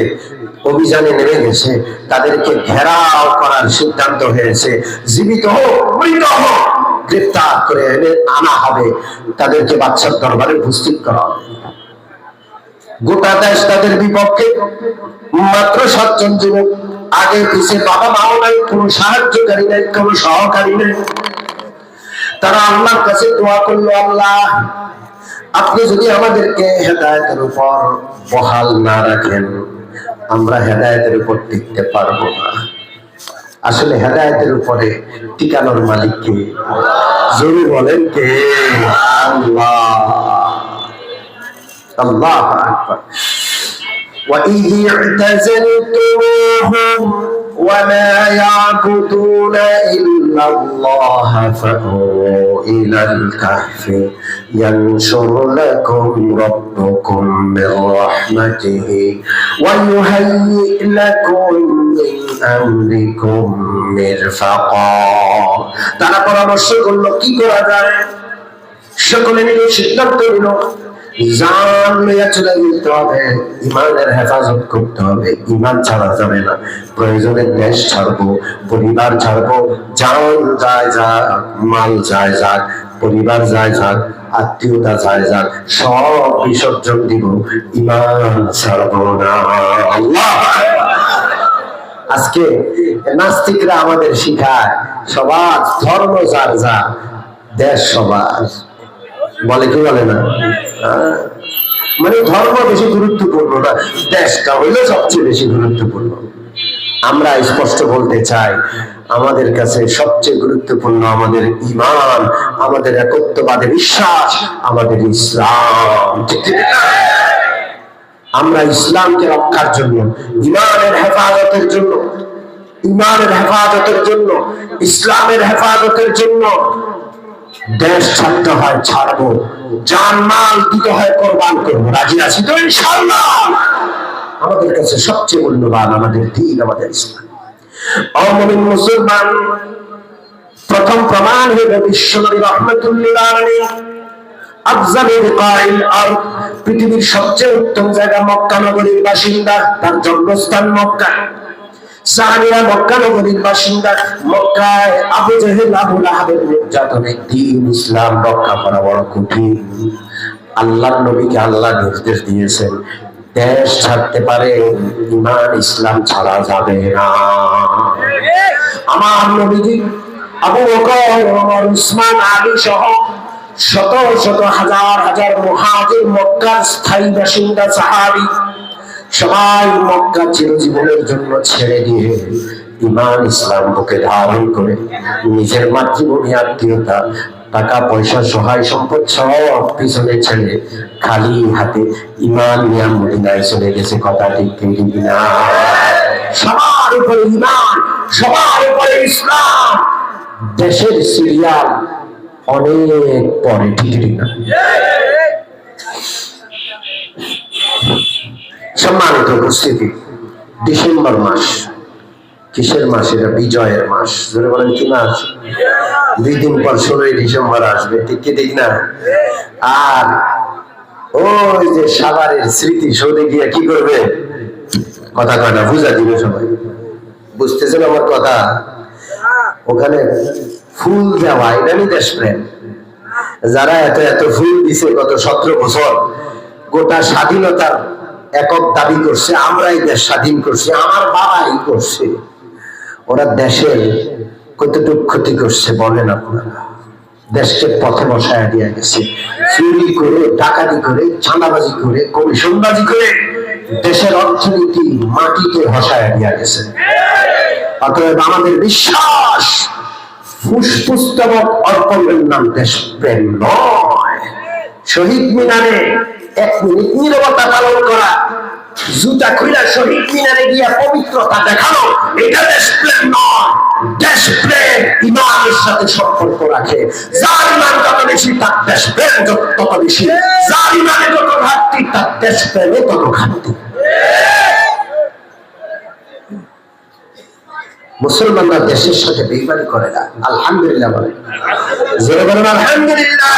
অভিযানে নেমে গেছে, তাদেরকে ঘেরাও করার সিদ্ধান্ত হয়েছে। জীবিত হোক মৃত হোক, গ্রেফতার করে এনে আনা হবে, তাদেরকে বাদশার দরবারে উপস্থিত করা হবে। গোটা দেশ তাদের বিপক্ষে। মাত্র 7 জন যুবক, আগে পিছে বাবা মাও নাই, কোন সাহায্যকারী নাই, কোন সহকারী নেই। তারা আল্লাহর কাছে দোয়া করলো, আল্লাহ আপনি যদি আমাদেরকে হেদায়েতের উপর বহাল না রাখেন, আমরা হেদায়েতের উপর টিকতে পারবো না। আসলে হেদায়েতের উপরে টিকানোর মালিক কে? জোরে বলেন কে? আল্লাহ। আল্লাহু আকবার। وَإِذِ اعْتَزَلْتُمُوهُمْ وما يعبدون إلا الله فأووا إلى الكهف ينشر لكم ربكم من رحمته ويهيئ لكم من أمركم مرفقا তারা পরামর্শ করলো কি করা যায় সকলে মিলে সিদ্ধান্ত নিল জান লইয়া চলে যেতে হবে ইমানের হেফাজত করতে হবে ইমান ছাড়া যাবে না প্রয়োজনে দেশ ছাড়বো পরিবার ছাড়বো জান যায় যাক মাল যায় যাক পরিবার যায় যাক আত্মীয়তা যায় যাক সব বিসর্জন দিব ইমান ছাড়বো না আল্লাহ আজকে নাস্তিকরা আমাদের শিখায় সবার ধর্ম যার যা দেশ সবার বলে কি বলে না মানে ধর্ম বেশি গুরুত্বপূর্ণ না দেশটা হইলো সবচেয়ে বেশি গুরুত্বপূর্ণ আমরা স্পষ্ট বলতে চাই আমাদের কাছে সবচেয়ে গুরুত্বপূর্ণ আমাদের ঈমান আমাদের একত্ববাদে বিশ্বাস আমাদের ইসলাম আমরা ইসলামকে রক্ষার জন্য ঈমানের হেফাজতের জন্য ইসলামের হেফাজতের জন্য দেশ ছাড়তে হয় ছাড়বো জানমাল দিতে হয় কোরবান করবো রাজি আছি তো ইনশাআল্লাহ আমাদের কাছে সবচেয়ে মূল্যবান আমাদের দ্বীন আমাদের ইসলাম মুমিন মুসলমান প্রথম প্রমাণ হলো বিশ্বনবী রাহমাতুল্লিল আলামিন আফজালুল কাইল আর পৃথিবীর সবচেয়ে উত্তম জায়গা মক্কা নগরীর বাসিন্দা তার জন্মস্থান মক্কা সাহাবীরা মক্কা নগরীর বাসিন্দা মক্কায় আবু জেহেল আবু লাহাবের নির্যাতনে দ্বীন ইসলাম রক্ষা করা বড় কঠিন আল্লাহর নবীকে আল্লাহ নির্দেশ দিয়েছেন দেশ ছাড়তে পারে ঈমান ইসলাম ছাড়া যাবে না আমার নবীজি আবু বকর ওমর উসমান আলী সহ শত শত হাজার হাজার মুহাজির মক্কার স্থায়ী বাসিন্দা সাহাবী সবাই মক্কা চিরজীবনের জন্য ছেড়ে দিয়ে ঈমান ইসলাম বুকে ধারণ করে নিজের মাতৃভূমি আত্মীয়তা টাকা পয়সা সহায় সম্পদ সব পিছনে ছেড়ে খালি হাতে ঈমান নিয়ে মদিনায় চলে গেছে কথা ঠিক কিনা সবার উপরে ঈমান সবার উপরে ইসলাম দেশের সিরিয়াল অনেক পরে ঠিক না সম্মানিত উপস্থিতি ডিসেম্বর মাস কিসের মাস এটা বিজয়ের মাস ধরে বলেন কি মাস 2 দিন পর 16 ডিসেম্বর আসবে ঠিক কি ঠিক না আর ওই যে সাভারের স্মৃতি সৌদে গিয়ে কি করবে কথা কয়না বুঝা দিবে সবাই বুঝতেছেন আমার কথা ওখানে ফুল দেওয়া এটা নি দেশপ্রেম যারা এত এত ফুল দিছে গত 17 বছর গোটা স্বাধীনতার একক দাবি করছে আমরাই দেশ স্বাধীন করছি আমার বাবাই করছে ওরা দেশের কতটুকু ক্ষতি করছে বলেন আপনারা দেশকে পথে বসায় দিয়ে গেছে চুরি করে ডাকাতি করে চাঁদাবাজি করে কমিশনবাজি করে দেশের অর্থনীতি মাটিতে ধসায় দিয়ে গেছে অতএব আমাদের বিশ্বাস ফুসফুস্তবক অর্পণের নাম দেশপ্রেম নয় শহীদ মিনারে 1 মিনিট নীরবতা পালন করা জুতা খুইলা শহীদ মিনারে গিয়া পবিত্রতা দেখানো এটা দেশপ্রেম নয় দেশপ্রেম ঈমানের সাথে সম্পর্ক রাখে যার ঈমান যত বেশি তার দেশপ্রেম তত বেশি যার ঈমানে যত ঘাটতি তার দেশপ্রেমে তত ঘাটতি মুসলমানরা দেশের সাথে বেইমানি করে না আলহামদুলিল্লাহ বলে জোরে বলেন আলহামদুলিল্লাহ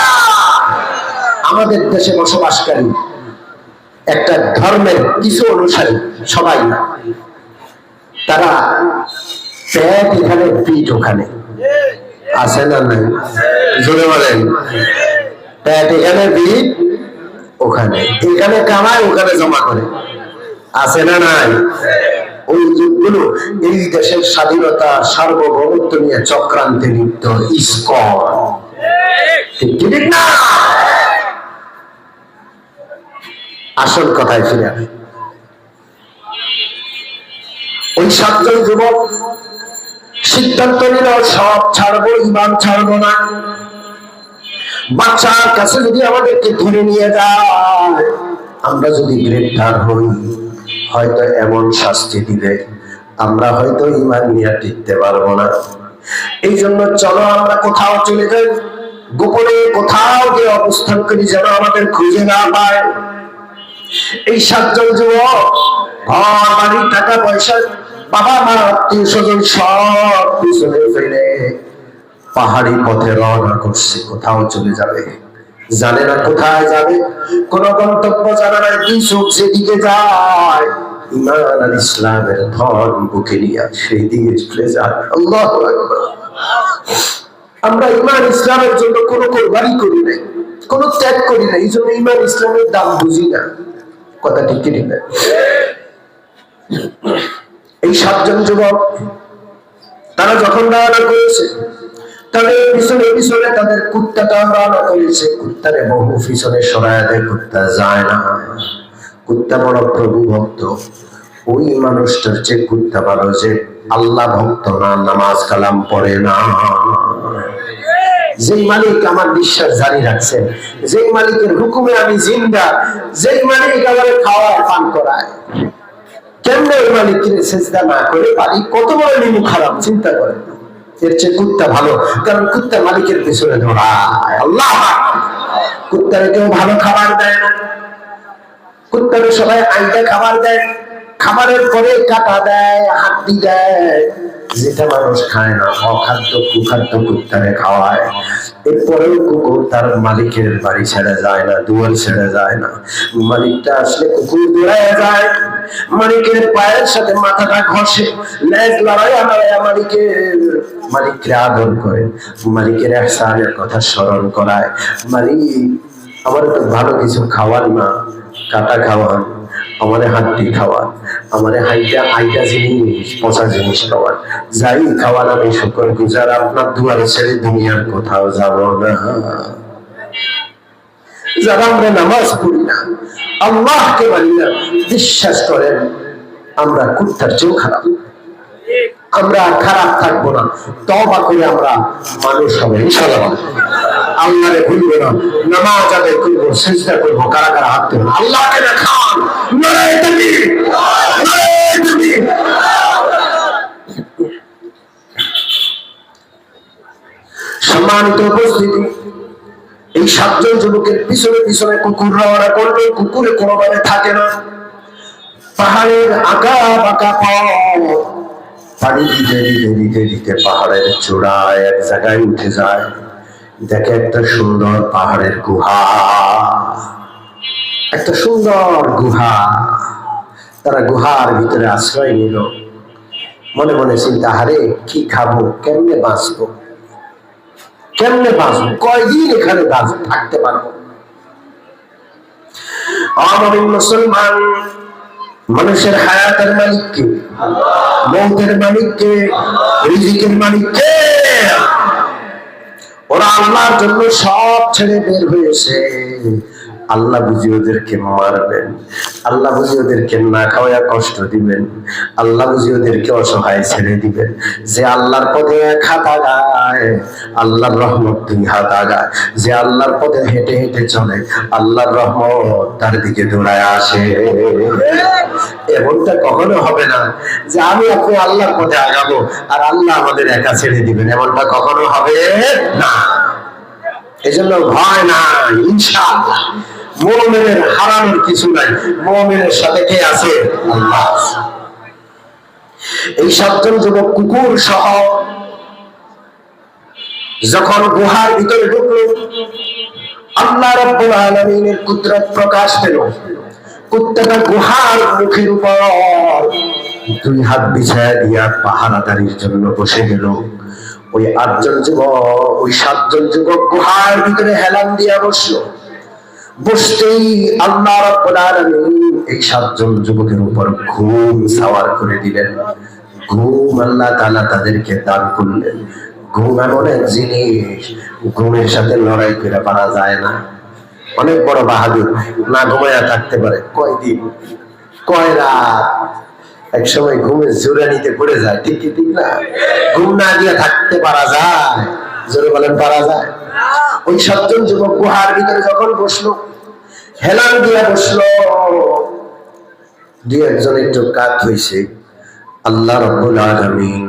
আমাদের দেশে বসবাসকারী একটা ধর্মের কিছু অনুসারী সবাই না তারা পেট এখানে পিঠ ওখানে আছে না নাই জোরে বলেন পেট এখানে পিঠ ওখানে এখানে কামায় ওখানে জমা করে আছে না নাই ওই যুগগুলো এই দেশের স্বাধীনতা সার্বভৌমত্ব নিয়ে চক্রান্তে লিপ্ত ইসকন ঠিক না আসল কথায় ফিরে আসে ওই 7 জন যুবক সিদ্ধান্ত নিল সব ছাড়বো ঈমান ছাড়বো না বাচ্চার কাছে যদি আমাদেরকে ধরে নিয়ে যায় আমরা যদি গ্রেফতার হই হয়তো এমন শাস্তি দিবে আমরা হয়তো ঈমান নিয়ে টিকতে পারবো না। এই জন্য চলো আমরা কোথাও চলে যাই, গোপনে কোথাও গিয়ে অবস্থান করি, যেন আমাদের খুঁজে না পায়। এই 7 জন যুবক ঘর বাড়ি টাকা পয়সা বাবা মা আত্মীয় স্বজন সব পিছনে ফেলে পাহাড়ি পথে রওনা করছে, কোথাও চলে যাবে, জানে না কোথায় যাবে, কোন গন্তব্য জানা নাই। দুই চোখ যেদিকে যায় ঈমান আর ইসলামের ধন বুকে নিয়ে সেই দিকে চলে যায়। আল্লাহু আকবার। আমরা ঈমান ইসলামের জন্য কোনো কোরবানি করি নাই, কোনো ত্যাগ করি না, এই জন্য ঈমান ইসলামের দাম বুঝি না। কথা ঠিক কি না? এই 7 জন যুবক তারা যখন রওনা করেছে, তাদের পিছনে পিছনে তাদের কুত্তাটাও রওনা করেছে। কুত্তারে বহু পিছনে সরায় দেয়, কুত্তা যায় না। কুত্তা বড় প্রভু ভক্ত, ওই মানুষটার যে কুত্তা ভালো, যে আল্লাহ ভক্ত না, নামাজ কালাম পড়ে না, যেই মালিক আমার বিশ্বাস জারি রাখছেন, যেই মালিকের হুকুমে আমি জিন্দা, যেই মালিক আমার খাওয়ায় পান করায়, কেমন ওই মালিকের সেজদা না করে পারি? কত বড় নিমু খারাপ, চিন্তা করেন। এর চেয়ে কুত্তা ভালো, কারণ কুত্তা মালিকের পেছনে দৌড়ায়। আল্লাহ, কুত্তারে কেউ ভালো খাবার দেয় না, কুত্তারে সবাই আইটা খাবার দেয়, খাবারের পরে কাটা দেয়, হাড্ডি দেয়, যেটা মানুষ খায় না, অখাদ্য কুখাদ্য কুত্তারে খাওয়ায়। এরপরেও কুকুর তার মালিকের বাড়ি ছেড়ে যায় না, দুয়ার ছেড়ে যায় না। মালিকটা আসলে কুকুর দৌড়ায় যায়, মালিকের পায়ের সাথে মাথাটা ঘষে, লেজ লড়াইয়া লড়াইয়া মালিককে আদর করে, মালিকের ইহসানের কথা স্মরণ করায়। মালিক, আমার তো ভালো কিছু খাওয়ান না, কাটা খাওয়ান, আমারে হাড্ডি খাওয়ান, আমারে আইটা জিনিস, পচা জিনিস খাওয়ান, যাই খাওয়ান, আমি শুকর গুজার, আপনার দুয়ারে ছেড়ে দুনিয়ার কোথাও যাব না। যারা আমরা নামাজ পড়ি না, আল্লাহকে মানি না, বিশ্বাস করেন আমরা কুত্তার চেয়েও খারাপ। আমরা খারাপ থাকবো না, তওবা করে আমরা মানুষ হবে ইনশাআল্লাহ। আল্লাহরে ভুলবো না, নামাজ আদায় করবো, সিজদা করবো। কারা কারা হাত তুলুন, আল্লাহকে দেখান। নারায়ে তাকবীর, নারায়ে তাকবীর। সম্মানিত উপস্থিতি, এই 7 জন যুবকের পিছনে পিছনে কুকুর রওনা করলো। কুকুরে কোনোভাবে থাকে না, পাহাড়ের আঁকা বাঁকা পথ পানি দিতে দিতে দিতে দিতে পাহাড়ের চূড়ায় এক জায়গায় উঠে যায়। দেখে একটা সুন্দর পাহাড়ের গুহা, একটা সুন্দর গুহা। তারা গুহার ভিতরে আশ্রয় নিল। মনে মনে চিন্তা, হারে কি খাবো, কেমনে বাঁচবো, কেমনে বাঁচবো, কয়দিন এখানে থাকতে পারবো? আমার মুসলমান, মানুষের হায়াতের মালিক কে? মৌতের মালিক কে? রিজিকের মালিক কে? ওরা আল্লাহর জন্য সব ছেড়ে বের হয়েছে। আল্লাহ বুঝি ওদেরকে মারবেন, আল্লাহ বুঝি ওদেরকে না খাওয়া কষ্ট দিবেন, আল্লাহ বুঝি ওদেরকে অসহায় ছেড়ে দিবেন। যে আল্লাহর পথে 1 হাত আগায়, আল্লাহর রহমত 2 হাত আগায়। যে আল্লাহর পথে হেঁটে হেঁটে চলে, আল্লাহর রহমত তার দিকে দৌড়ায় আসে। এমনটা কখনো হবে না যে আমি আপনি আল্লাহর পথে আগাবো আর আল্লাহ আমাদের একা ছেড়ে দিবেন, এমনটা কখনো হবে না। এজন্য ভয় নাই, ইনশাআল্লাহ মুমিনের হারানোর কিছু নাই। মুমিনের সাথে কে আছে? আল্লাহ। এই 7 জন যুবক কুকুর সহ যখন গুহার ভিতরে ঢুকলো, আল্লাহ রাব্বুল আলামিনের কুদরত প্রকাশ পেল। কুত্তাটা গুহার মুখের উপর 2 হাত বিছায়া দিয়া পাহারাদারির জন্য বসে গেল। ওই 8 জন যুবক, ওই 7 জন যুবক গুহার ভিতরে হেলান দিয়া বসলো। বসতেই আল্লাহ রাব্বুল আলামিন এই 7 জন যুবকের উপর ঘুম সাওয়ার করে দিলেন। ঘুম আল্লাহ তাআলা তাদেরকে দান করলেন। ঘুম এমন এক জিনিস, ঘুমের সাথে লড়াই করে পারা যায় না। অনেক বড় বাহাদুর, না ঘুমায়া থাকতে পারে কয়দিন, কয় রাত, এক সময় ঘুমের জোরানিতে পড়ে যায়। ঠিক কি ঠিক না? ঘুম না দিয়ে থাকতে পারা যায়? জোরে বলেন, পারা যায়? ওই 7 জন যুবক গুহার ভিতরে যখন বসলো, হেলান দিয়ে বসলো, 2-1 জন একটু কাত হয়েছে। আল্লাহ রাব্বুল আলামিন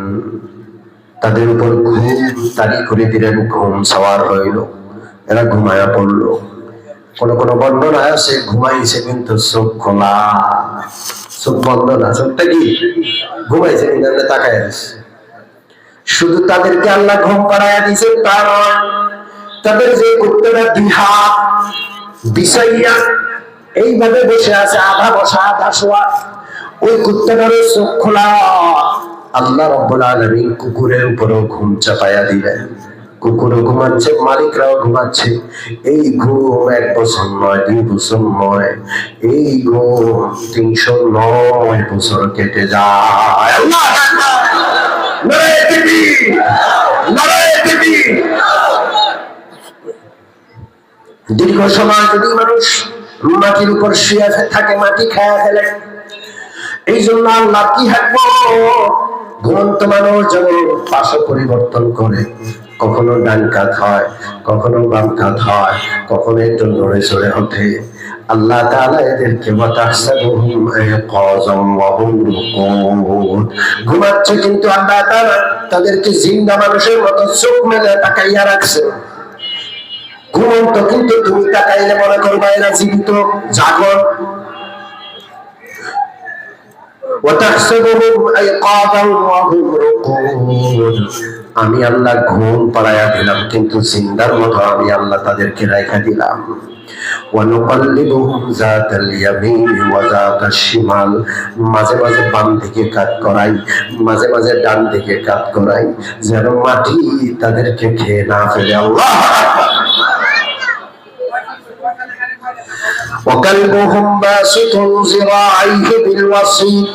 তাদের উপর ঘুম তারি করে দিলেন, ঘুম সওয়ার হইল, এরা ঘুমায়া পড়ল। কোন কোন বর্ণনা আছে ঘুমাইছে কিন্তু চোখ খোলা, চোখ বন্ধ না, চোখটা কি ঘুমাইছে কিন্তু তাকায় আছে। শুধু তাদেরকে আল্লাহ ঘুম পাড়াইয়া দিয়েছেন তা নয়, তাদের যে কুত্তাটা দুই হাত বিছাইয়া এইভাবে বসে আছে, আধা বসা আধা শোয়া, ওই কুত্তাটারও চোখ খোলা। আল্লাহ রাব্বুল আলামিন কুকুরের উপরও ঘুম চাপাইয়া দিলেন, কুকুরও ঘুমাচ্ছে, মালিকরাও ঘুমাচ্ছে। এই ঘুম 1 বছর নয়, 2 বছর নয়, এই ঘুম 309 বছর কেটে যায়। আল্লাহ নারায়ে তাকবীর, নারায়ে তাকবীর। দীর্ঘ সময় যদি মানুষ মাটির উপর শুয়ে থাকে, মাটি খায়া ফেলে। এই জন্য আল্লাহ কি হাঁকবো, ঘুমন্ত মানুষ যেমন পাশ পরিবর্তন করে, কখনো ডান কাত হয়, কখনো বাম কাত হয়, কখনো একটু নড়ে চড়ে ওঠে। আল্লাহ তাআলা এদেরকে ওয়াতাহসাবুহুম আইকাযাম ওয়া হুম রুকুদ, ঘুমাচ্ছে কিন্তু আল্লাহ তাআলা তাদেরকে জিন্দা মানুষের মতো চোখ মেলে তাকাইয়া রাখছে। ঘুমন্ত কিন্তু তুমি তাকাইলে মনে করবা এরা জীবিত, জাগর। আমি আল্লাহ ঘুম পাড়াইয়া দিলাম কিন্তু জিন্দার মতো আমি আল্লাহ তাদেরকে রাইখা দিলাম। মাঝে মাঝে বাম দিকে কাত করাই, মাঝে মাঝে ডান দিকে কাত করাই, যেন মাটি তাদেরকে খেয়ে না ফেলে। আল্লাহ وكلبهم باسط ذراعيه بالوصيد,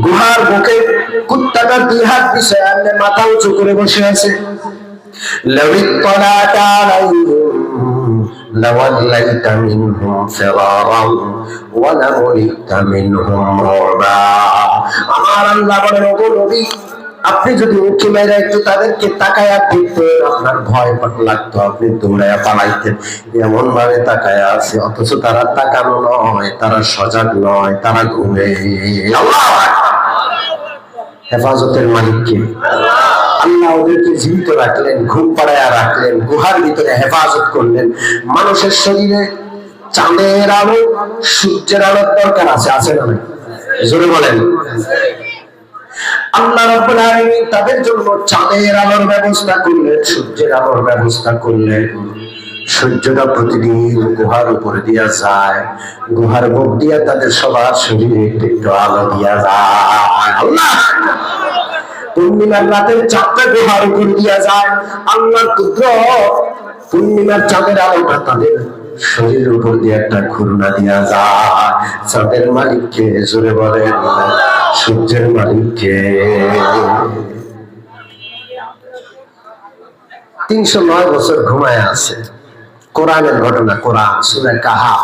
গুহার বুকে কুত্তাটা 2 হাত বিছায় আর মাথা উঁচু করে বসে আছে। লাউইত্তালাত আলাইহিম লাওয়াল্লাইতা মিনহুম ফিরারান ওয়া লামুলিতা মিনহুম রুবা। আমার আল্লাহ বলেন, ওগো নবী, আপনি যদি উঠে মেরে একটু তাদেরকে তাকায়া দেখতেন, আপনার ভয় লাগতো, আপনি দৌড়াইয়া পালাইতেন। এমন ভাবে তাকায়া আছে, অথচ তারা তাকানো নয়, তারা সজাগ নয়, তারা ঘুমে। হেফাজতের মালিককে আল্লাহ ওদেরকে জীবিত রাখলেন, ঘুম পাড়াইয়া রাখলেন, গুহার ভিতরে হেফাজত করলেন। মানুষের শরীরে চাঁদের আলো, সূর্যের আলোর দরকার আছে, আছে না? জোরে বলেন। আল্লাহ রাব্বুল আলামিন তাদের জন্য চাঁদের আলোর ব্যবস্থা করলেন, সূর্যের আলোর ব্যবস্থা করলেন। সূর্যটা প্রতিদিন গুহার উপরে দিয়া যায়, গুহার মুখ দিয়া তাদের সবার শরীরে একটু আলো দিয়া যায়। আল্লাহ পূর্ণিমার রাতের চাঁদটা গুহার উপর দিয়া যায়। আল্লাহর কুদরত, পূর্ণিমার চাঁদের আলোটা তাদের শরীরের উপর দিয়ে একটা ঘূর্ণা দিয়া যায়। চাঁদের মালিককে জোরে বলেন, সূর্যের মালিককে। 309 বছর ঘুমায় আছে। কোরআনের ঘটনা, কোরআন সূরা কাহাফ।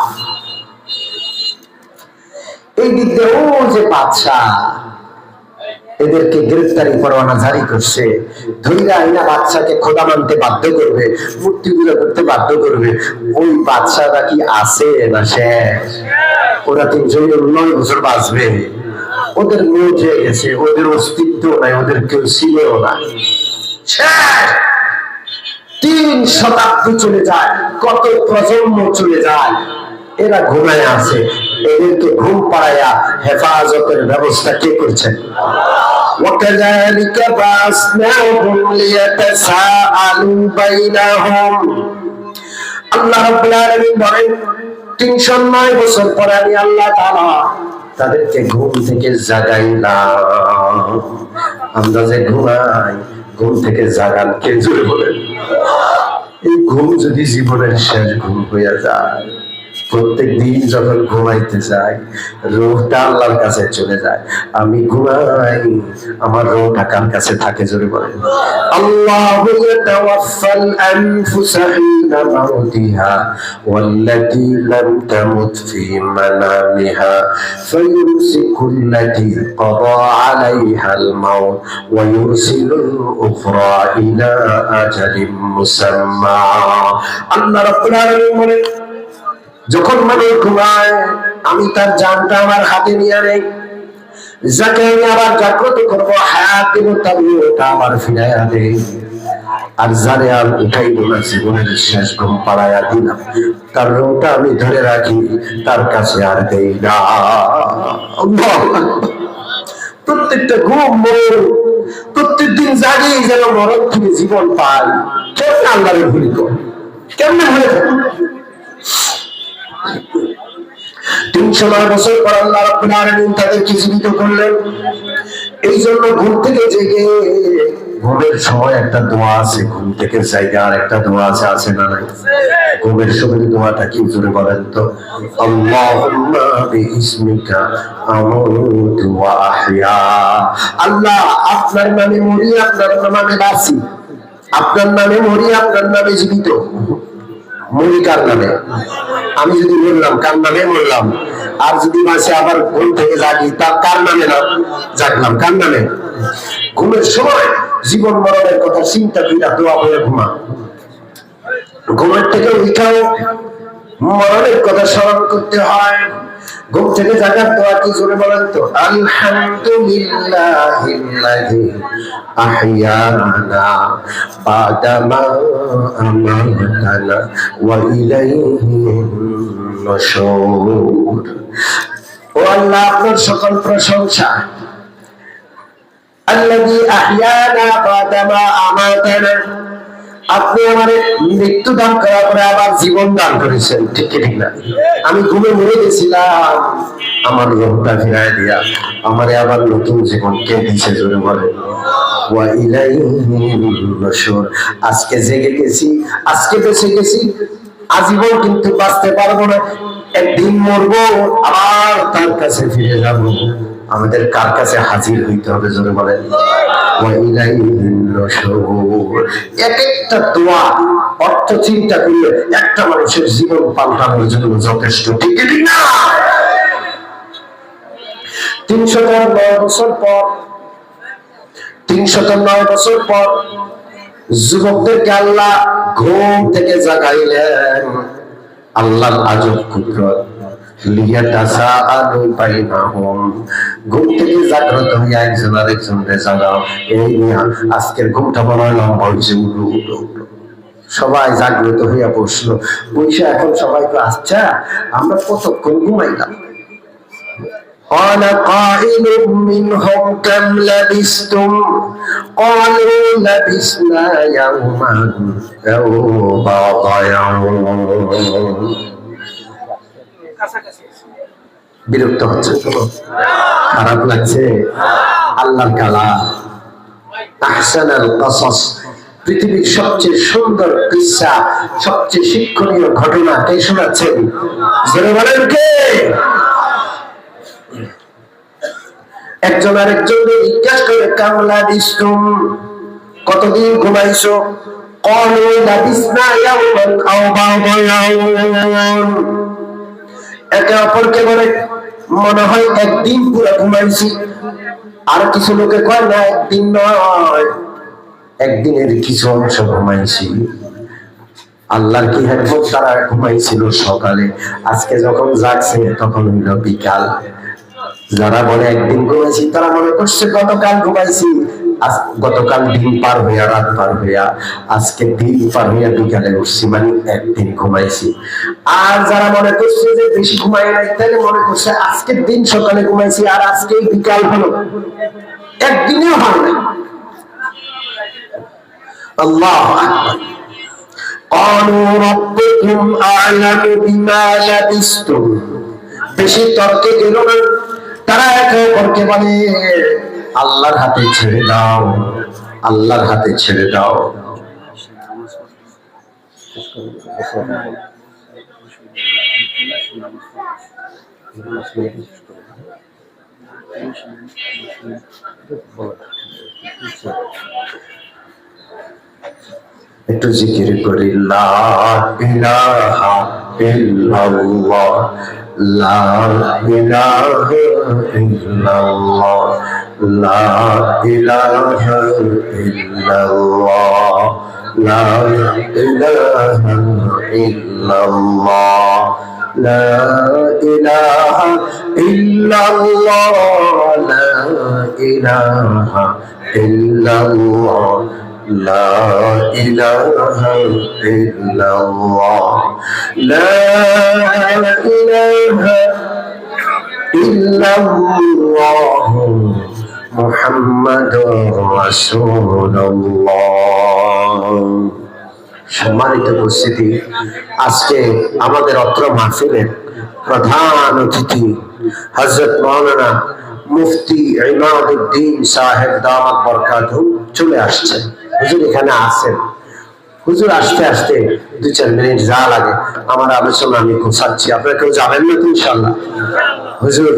এই দিক দিয়ে ও যে বাদশাহ এদেরকে গ্রেফতারি পরোয়ানা জারি করছে, ধৈরা আইনা বাদশাকে খোদা মানতে বাধ্য করবে, মূর্তি পূজা করতে বাধ্য করবে। ওই বাদশাটা কি আছে না শেষ? ওরা 309 বছর বাঁচবে, ওদের মৌত হয়ে গেছে, ওদের অস্তিত্ব নাই, ওদের কেউ ছিলও না, শেষ। 3 শতাব্দী চলে যায়, কত প্রজন্ম চলে যায়, এরা ঘুমায় আছে। এদেরকে ঘুম পাড়াইয়া হেফাজতের ব্যবস্থা কে করছেন? وَكَذَلِكَ بَعَثْنَاهُمْ لِيَتَسَاءَلُوا بَيْنَهُمْ। আল্লাহ রাব্বুল আলামিন বলেন, 309 বছর পরে আমি আল্লাহ তাআলা তাদেরকে ঘুম থেকে জাগাইলাম। আমরা যে ঘুমাই, ঘুম থেকে জাগান কে? জোরে বলেন। এই ঘুম যদি জীবনের শেষ ঘুম হইয়া যায়, প্রত্যেক দিন যখন ঘুমাইতে যাই, রূহটা আল্লাহর কাছে চলে যায়। আমি ঘুমাই, আমার রূহটা কার কাছে থাকে? জোরে বলেন। আল্লাহু ইয়াতাওয়াফাল আনফুসা হিনা মাউতিহা ওয়াল্লাতী লাম তামুত ফী মানামিহা ফায়ুমসিকুল্লাতী ক্বাদা আলাইহাল মাউত ওয়া ইউরসিলুল উখরা ইলা আজালিম মুসাম্মা। আল্লাহ রাব্বুল আলামিন বলেন, যখন মানুষ ঘুমায় আমি তার জানটা আমার হাতে নিয়ে নেই, যাকে আমি আবার জাগ্রত করবো, হায়াত দেব, তাবিয়টা আবার ফিরাইয়া দেই। আর যারে আর উঠাইব না, জীবনের শেষ ঘুম পাড়াইয়া দিলাম, তার রোটা আমি ধরে রাখি, তার কাছে আর দেই না। প্রত্যেকটা ঘুম মরণ, প্রত্যেকদিন জাগি যেন মরণ থেকে জীবন পাই। কেমন আল্লাহরে ভুলি কর, কেমনে ভুলে থাকি? ৩০৯ বছর পর আল্লাহ রাব্বুল আলামিন তাদেরকে জীবিত করলেন। এই জন্য ঘুম থেকে জেগে, ঘুমের সময় একটা দোয়া আছে, ঘুম থেকে জায়গা আর একটা দোয়া আছে না নাই? ঘুমের সময় দোয়াটা কি জোরে বলেন তো? আল্লাহুম্মা বিইসমিকা আমুতু ওয়া আহইয়া। আল্লাহ, আপনার নামে মরি, আপনার নামে বাঁচি, আপনার নামে মরি, আপনার নামে জীবিত। মরি কার নামে? আমি যদি বললাম কার নামে মরলাম, আর যদি মাসে আবার ঘুম থেকে জাগি, তার কার নামে না জাগলাম? কার নামে? ঘুমের সময় জীবন মরণের কথা চিন্তা কইরা দোয়া করে ঘুমা। ঘুমের থেকে উঠাও, মরণের কথা স্মরণ করতে হয়। ঘুম থেকে জাগার দোয়া কি জোরে বলেন তো? আলহামদুলিল্লাহিল্লাযী আহইয়ানা বাদামা আমাতানা ওয়া ইলাইহিন নুশুর। ও আল্লাহ, আপনার সকল প্রশংসা। আল্লাযী আহইয়ানা বাদামা আমাতানা, আপনি আমার মৃত্যু দান করার পরে আবার জীবন দান করেছেন, ঠিক ঠিক না? আমি ঘুমে মরে গেছিলাম, আমার রোগটা ফিরাই দিয়া আমারে আবার নতুন জীবন কে দিয়েছে জোরে বলে। ওয়া ইলাইহিন নুশুর। আজকে জেগে গেছি, আজকে বেঁচে গেছি, আজীবন কিন্তু বাঁচতে পারবো না, একদিন মরবো, আবার তার কাছে ফিরে যাব। আমাদের কার কাছে হাজির হইতে হবে জোরে বলেন? ওয়া ইলাইহিন নুশুর। এক একটা দোয়া অর্থ চিন্তা করলে একটা মানুষের জীবন পাল্টানোর জন্য যথেষ্ট, ঠিক না? ৩০৯ বছর পর, ৩০৯ বছর পর যুবকদেরকে আল্লাহ ঘুম থেকে জাগাইলেন। আল্লাহর আজব কুদরত। লিয়াতাসাআলু বাইনাহুম। ঘুম থেকে জাগ্রত হয়ে একজন আরেকজনকে জাগাও, এই মিয়া আজকের ঘুমটা বড় লম্বা হয়েছে, উঠো উঠো উঠো। সবাই জাগ্রত হইয়া বসলো, বসে এখন সবাইকে, আচ্ছা আমরা কতক্ষণ ঘুমাইলাম? قال قائل منهم كم لبثتم قالوا لبثنا يوما أو بعض يوم। বিরক্ত হচ্ছে তো? খারাপ লাগছে? আল্লাহর কালাম আহসানুল কসস, পৃথিবীর সবচেয়ে সুন্দর কিসসা, সবচেয়ে শিক্ষণীয় ঘটনা কে শোনাচ্ছেন? জোরে বলেন কে? একজন আরেকজনকে জিজ্ঞাসা করে, কামলা বিস্তুম, কতদিন ঘুমাইছো? ক্বালু লাবিসনা ইয়াওমান আও বা'দা ইয়াওম। একে অপরকে বলে, মনে হয় একদিন পুরো ঘুমাইছি। আর কিছু লোকে কয় না, একদিন নয়, একদিনের কিছু অংশ ঘুমাইছি। আল্লাহর কি হেকমত, তারা ঘুমাইছিল সকালে, আজকে যখন জাগছে তখন হইল বিকাল। যারা বলে একদিন ঘুমাইছি, তারা মনে করছে গতকাল ঘুমাইছি, গতকাল দিন পার হইয়া রাত পার হইয়া আজকে দিন পার হইয়া বিকালে উঠছি, মানে একদিন ঘুমাইছি। আর যারা মনে করছে যে বেশি ঘুমাই নাই, তাহলে মনে করছে আজকের দিন সকালে ঘুমাইছি আর আজকে বিকাল হলো, একদিনেও হয় না। আল্লাহু আকবার। قالوا ربكم أعلم بما لبثتم। বেশি তর্কে গেল না, তারা একে অপরকে বলে, আল্লাহর হাতে ছেড়ে দাও, আল্লাহর হাতে ছেড়ে দাও। একটু জিকির করি, লা ইলাহা ইল্লাল্লাহ, লা ইলাহা ইল্লাল্লাহ, লা ইলাহা ইল্লাল্লাহ, লা ইলাহা ইল্লাল্লাহ, লা ইলাহা ইল্লাল্লাহ লা ইলাহা ইল্লাল্লাহ লা ইলাহা ইল্লাল্লাহ লা ইলাহা ইল্লাল্লাহ মুহাম্মাদুর রাসূলুল্লাহ। সম্মানিত উপস্থিতি, আজকে আমাদের অত্র মাহফিলের প্রধান অতিথি হযরত মাওলানা মুফতি ইমাদউদ্দিন সাহেব দামাত বরকাতুহু চলে আসছেন। হুজুর এখানে আছেন। হুজুর আসতে আসতে 2-4 মিনিট যা লাগে আমার আলোচনা আমি গোছাচ্ছি, আপনারা কেউ যাবেন না তো ইনশাআল্লাহ। হুজুর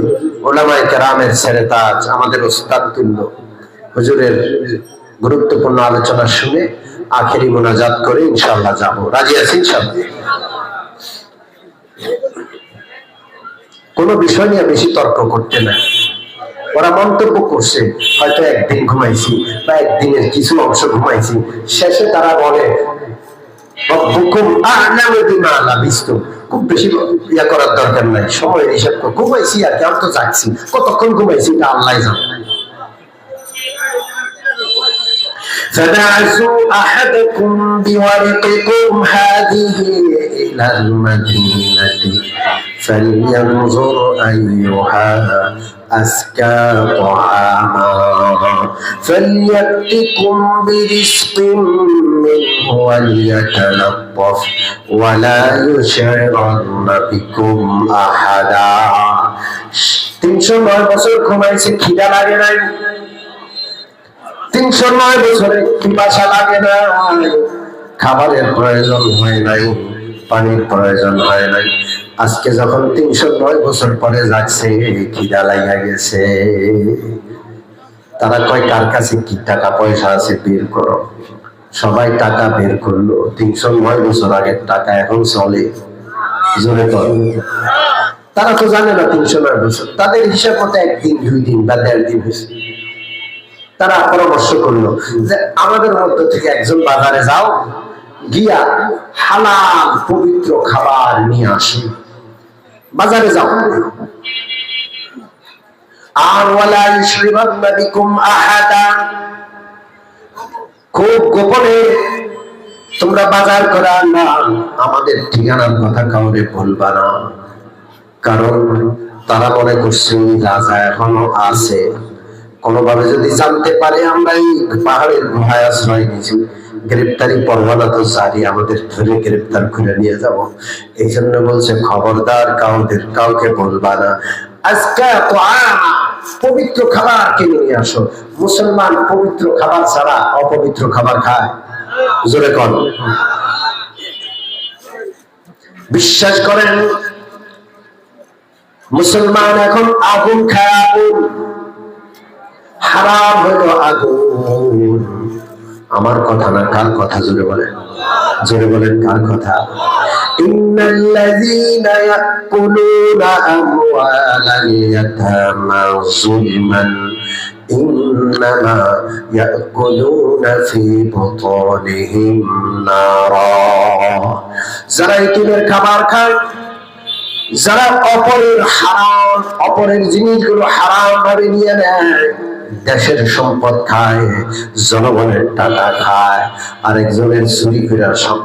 উলামায়ে কেরামের সেরেতাজ, আমাদের ওস্তাদ তুল্য হুজুরের গুরুত্বপূর্ণ আলোচনা শুনে আখেরি মোনাজাত করে ইনশাআল্লাহ যাব। রাজি আছেন ইনশাআল্লাহ? কোনো বিষয় নিয়ে বেশি তর্ক করতে না। ওরা মন্তব্য করছে, হয়তো একদিন ঘুমাইছি বা একদিনের কিছু অংশ ঘুমাইছি, শেষে তারা বলে খুব বেশি ইয়া করার দরকার নাই, সময়ের হিসাব করে ঘুমাইছি আর কি, আমি তো যাচ্ছি, কতক্ষণ ঘুমাইছি এটা আল্লাহ জানে। فبعثوا أحدكم بورقكم هذه إلى المدينة فلينظر أيها أزكى طعاما فليأتكم برزق منه وليتلطف ولا يشعرن بكم أحدا। 309 বছর ঘুমাইছে, খিদা লাগে নাই। 309 বছরে পিপাসা লাগে না, খাবারের প্রয়োজন হয় নাই, পানির প্রয়োজন হয় নাই। আজকে যখন 309 বছর পরে যাচ্ছে, খিদা লাগা গেছে। তারা কয় কার কাছে কি টাকা পয়সা আছে বের করো। সবাই টাকা বের করলো, 309 বছর আগের টাকা এখন চলে। জোরে করো। তারা তো জানে না 309 বছর, তাদের হিসাব মতো 1 দিন 2 দিন বা 1.5 দিন হয়েছে। তারা পরামর্শ করলো যে আমাদের মধ্য থেকে একজন বাজারে যাও, গিয়া হালাল পবিত্র খাবার নিয়ে আসে। বাজারে যাও, আর ওয়ালা ইশরিবান্না বিকুম আহাদা, খুব গোপনে তোমরা বাজার করা না, আমাদের ঠিকানার কথা কাউরে বলবা না। কারণ তারা মনে করছে রাজা এখনো আছে, কোনোভাবে যদি জানতে পারে আমরা এই পাহাড়ের গুহায় আশ্রয় নিয়েছি, গ্রেপ্তারি পরোয়ানা তো জারি, আমাদের ধরে গ্রেপ্তার করে নিয়ে যাব। এই জন্য বলছে খবরদার কাউকে বলবা না। আজকে পবিত্র খাবার কিনে নিয়ে আসো। মুসলমান পবিত্র খাবার ছাড়া অপবিত্র খাবার খায়? জোরে কর। বিশ্বাস করেন মুসলমান এখন আগুন খায়, আগুন হারাম হইল আগুন। আমার কথা না, কার কথা? জোরে বলেন, জোরে বলেন কার কথা? ইন্নাল্লাযীনা ইয়াকুলুনা আমওয়ালাল ইয়াতামা যুলমান ইন্নামা ইয়াকুলুনা ফী বুতুনিহিম নারা। যারা ইতিমের খাবার খায়, যারা অপরের জিনিসগুলো হারাম ভাবে নিয়ে নেয়, দেশের সম্পদ খায়, জনগণের টাকা খায়, আরেকজনের চুরি করে সব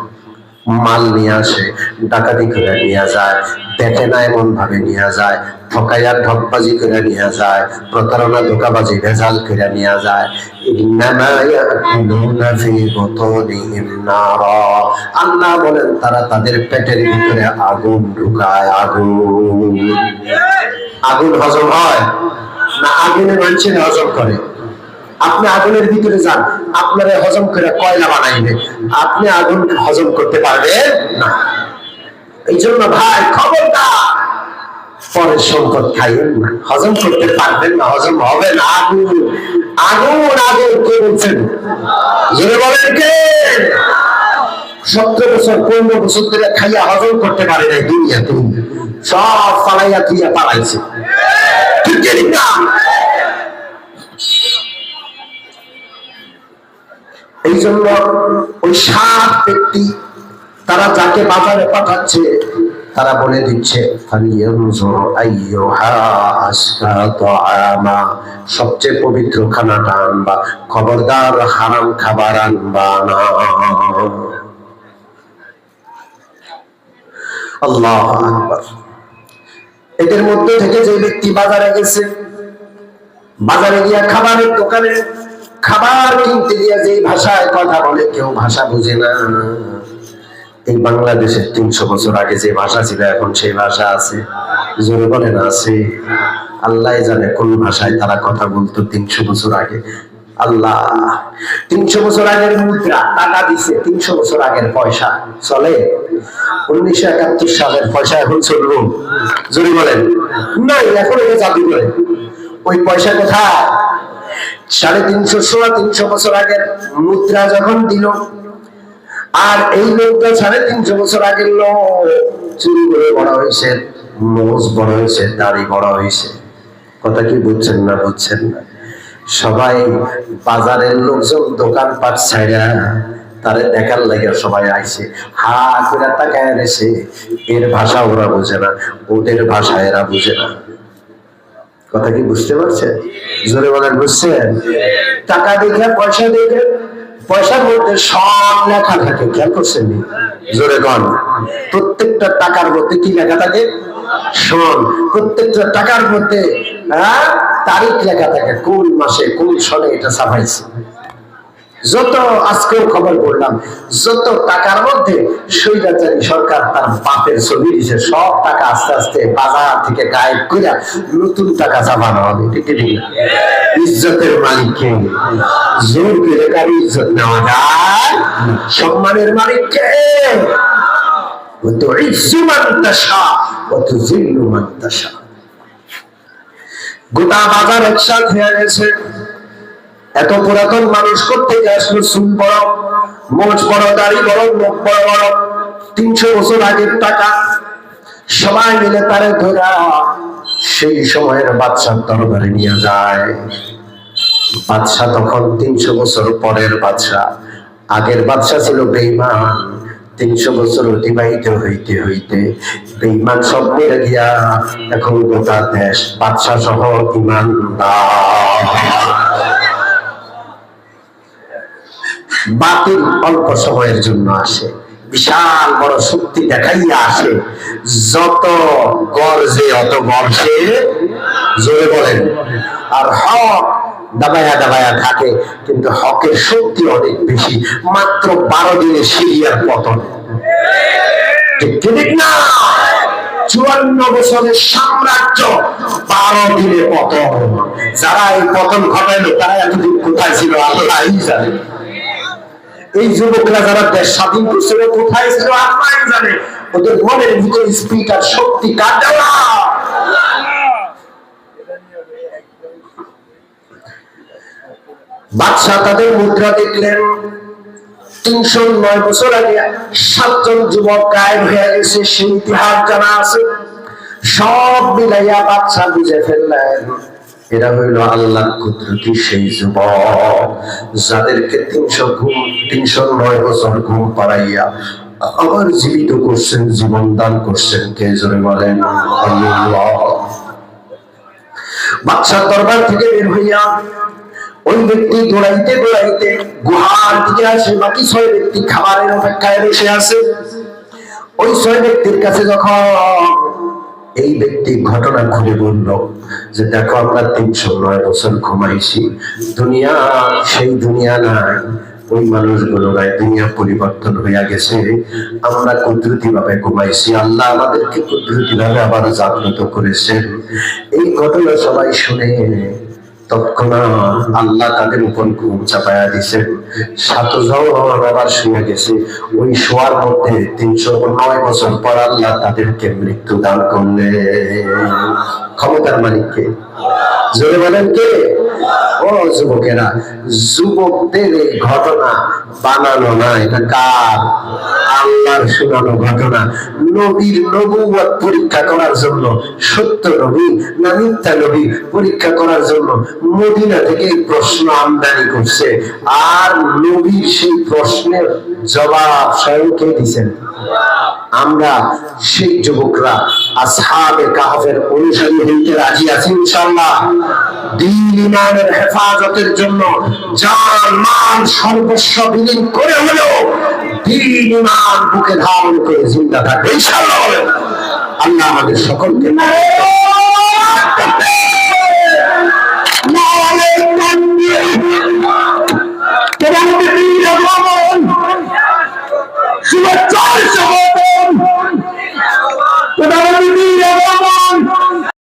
মাল নিয়ে আসে, ডাকাতি করে নিয়ে যায়, দেখে না এমন ভাবে নিয়ে যায়, ঠকাইয়া ঠকবাজি করে নিয়ে যায়, প্রতারণা ধোঁকাবাজি ভেজাল করে নিয়ে যায়। আল্লাহ বলেন তারা তাদের পেটের ভিতরে আগুন ঢুকায়। আগুন হজম হয় না? আগুনে মানুষের হজম করে। আপনি আগুনের ভিতরে যান, আপনারা হজম করে কয়লা বানাইবে, আপনি আগুন হজম করতে পারবেন না। এই জন্য ভাই খবরদার, পরের সম্পদ খাইবেন না, হজম করতে পারবেন না, হজম হবে না। আগুন আগুন আগুন কে বলছেন? জোরে বলেন কে? 17 বছর 15 বছর ধরে খাইয়া হজম করতে পারে নাই দুনিয়াতে, সব পালাইয়া তুইয়া পালাইছে। ঠিক না? এই জন্য ওই 7 ব্যক্তি তারা যাকে বাজারে পাঠাচ্ছে তারা বলে দিচ্ছে সবচেয়ে পবিত্র খানাটা আনবা, খবরদার হারাম খাবার আনবা না। আল্লাহু আকবার। এদের মধ্যে থেকে যে ব্যক্তি বাজারে গেছে, বাজারে গিয়া খাবারের দোকানে খাবার কিনতে গিয়া যে ভাষায় কথা বলে, কেউ ভাষা বুঝে না। এই বাংলাদেশের 300 বছর আগে যে ভাষা ছিল, এখন সেই ভাষা আছে? জোরে বলেন আছে? আল্লাহ জানে কোন ভাষায় তারা কথা বলতো 300 বছর আগে। আল্লাহ 300 বছর আগের মুদ্রা, টাকা দিছে, 300 বছর আগের পয়সা চলে? 1971 সালের পয়সা এখন চলবে? জোরে বলেন নাই, এখন এটা জাদু করে। ওই পয়সা কোথায়? 350 বছর আগের মুদ্রা যখন দিল, আর এই লোকটা 350 বছর আগের লোক, চুরি করে বড় হয়েছে, মোজ বড় হয়েছে, দাড়ি বড় হয়েছে। কথা কি বুঝছেন না? বুঝছেন না? সবাই বাজারের লোকজন দোকান পাট ছাইরা তারে দেখার লাগে সবাই আইছে, হা করে তাকায় রয়েছে। এর ভাষা ওরা বুঝে না, ওদের ভাষা এরা বুঝে না। কথা কি বুঝতে পারছেন? জোরে বলেন বুঝছেন? টাকা দেখে, পয়সা দেখে, পয়সার মধ্যে সব লেখা থাকে, খেয়াল করছেন? জোরে কন। প্রত্যেকটা টাকার মধ্যে কি লেখা থাকে? শোন, প্রত্যেকটা টাকার মধ্যে তারিখ লেখা থাকে, কোন মাসে কোন সনে এটা ছাপাইছে। যত আজকের খবর বললাম, যত টাকার মধ্যে স্বৈরাচারী সরকার তার বাপের ছবি দিছে, সব টাকা আস্তে আস্তে বাজার থেকে গায়েব করে নতুন টাকা ছাপানো হবে। ঠিক ঠিক না? ইজ্জতের মালিককে জোর করে কারো ইজ্জত নেওয়া যায়? সম্মানের মালিককে গোটা বাজার একসাথ হয়ে গেছে। এত পুরাতন মানুষ করতে আসলো, চুল বড়, মোচ বড়, দাড়ি বড়, মুখ বড় বড়, 300 বছর আগের টাকা। সবাই মিলে তারে ধরা সেই সময়ের বাদশার দরবারে নিয়ে যায়। বাদশা তখন 300 বছর পরের বাদশা। আগের বাদশা ছিল বেঈমান। 300 বছর অতিবাহিত হইতে হইতে বেঈমান সব মেরে গিয়া এখন গোটা দেশ বাদশা সহ ইমানদার। বাতিল অল্প সময়ের জন্য আসে, বিশাল বড় শক্তি দেখাইয়া আসে, যত গর্জে অত গর্জে। জোরে বলেন। আর হক দাবায়া দাবায়া থাকে, কিন্তু হকের শক্তি অনেক বেশি। মাত্র 12 দিনে সিরিয়ার পতন। ঠিক না? 54 বছরের সাম্রাজ্য 12 দিনে পতন। যারা এই পতন ঘটাইলো তারা এতদিন কোথায় ছিল আল্লাহই জানে। এই যুবকরা যারা দেশ স্বাধীন করছিল কোথায় ছিল আল্লাহই জানে। ওদের মনের ভিতরে স্পিকার শক্তি কার দেওয়া? বাদশা তাদের মুদ্রা দেখলেন। 309 বছর আগে 7 জন যুবক গায়েব হয়ে গেছে, সেই ইতিহাস জানা আছে। সব মিলাইয়া বাদশা বুঝে ফেললেন এরা হইল আল্লাহর কুদরতি সেই যুবক, যাদেরকে 309 বছর ঘুম পাড়াইয়া আবার জীবিত করছেন, জীবন দান করছেন। কে? জোরে বলেন আল্লাহ। বাদশার দরবার থেকে বের হইয়া ওই ব্যক্তি দৌড়াইতে দৌড়াইতে গুহার দিকে আসে। বাকি 6 ব্যক্তি খাবারের অপেক্ষায় বসে আছে। ওই 6 ব্যক্তির কাছে যখন এই ব্যক্তি ঘটনা খুলে বলল যে দেখো, আমরা 309 বছর ঘুমাইছি, দুনিয়া সেই দুনিয়া নাই, ওই মানুষগুলো নাই, দুনিয়া পরিবর্তন হইয়া গেছে। আমরা কুদরতি ভাবে ঘুমাইছি, আল্লাহ আমাদেরকে কুদরতি ভাবে আবার জাগ্রত করেছেন। এই ঘটনা সবাই শুনে তৎক্ষণাৎ আল্লাহ তাদের উপর ঘুম চাপায়া দিছেন। 7 জন আবার শুয়ে গেছে। ওই শোয়ার মধ্যে 309 বছর পর আল্লাহ তাদেরকে মৃত্যু দান করলেন। ক্ষমতার মালিককে? জোরে বলেন কে? ও যুবকেরা, যুবকদের এই ঘটনা বানানো না, এটা কার? আল্লাহর শোনানো ঘটনা। নবীর নবুয়ত পরীক্ষা করার জন্য, সত্য নবী না মিথ্যা নবী পরীক্ষা করার জন্য মদিনা থেকে প্রশ্ন আমদানি করছে। আর নবীর সেই প্রশ্নের জবাব স্বয়ং কে দিচ্ছেন? আমরা সেই যুবকরা আসহাবে কাহফের অনুসারী হইতে রাজি আছি ইনশাআল্লাহ। দ্বীন ইমানের হেফাজতের জন্য জান মান সর্বস্ব বিলীন করে হলেও দ্বীন ইমান বুকে ধারণ করে জিন্দা থাকবে ইনশাআল্লাহ। আল্লাহ আমাদের সকলকে শুভেচ্ছা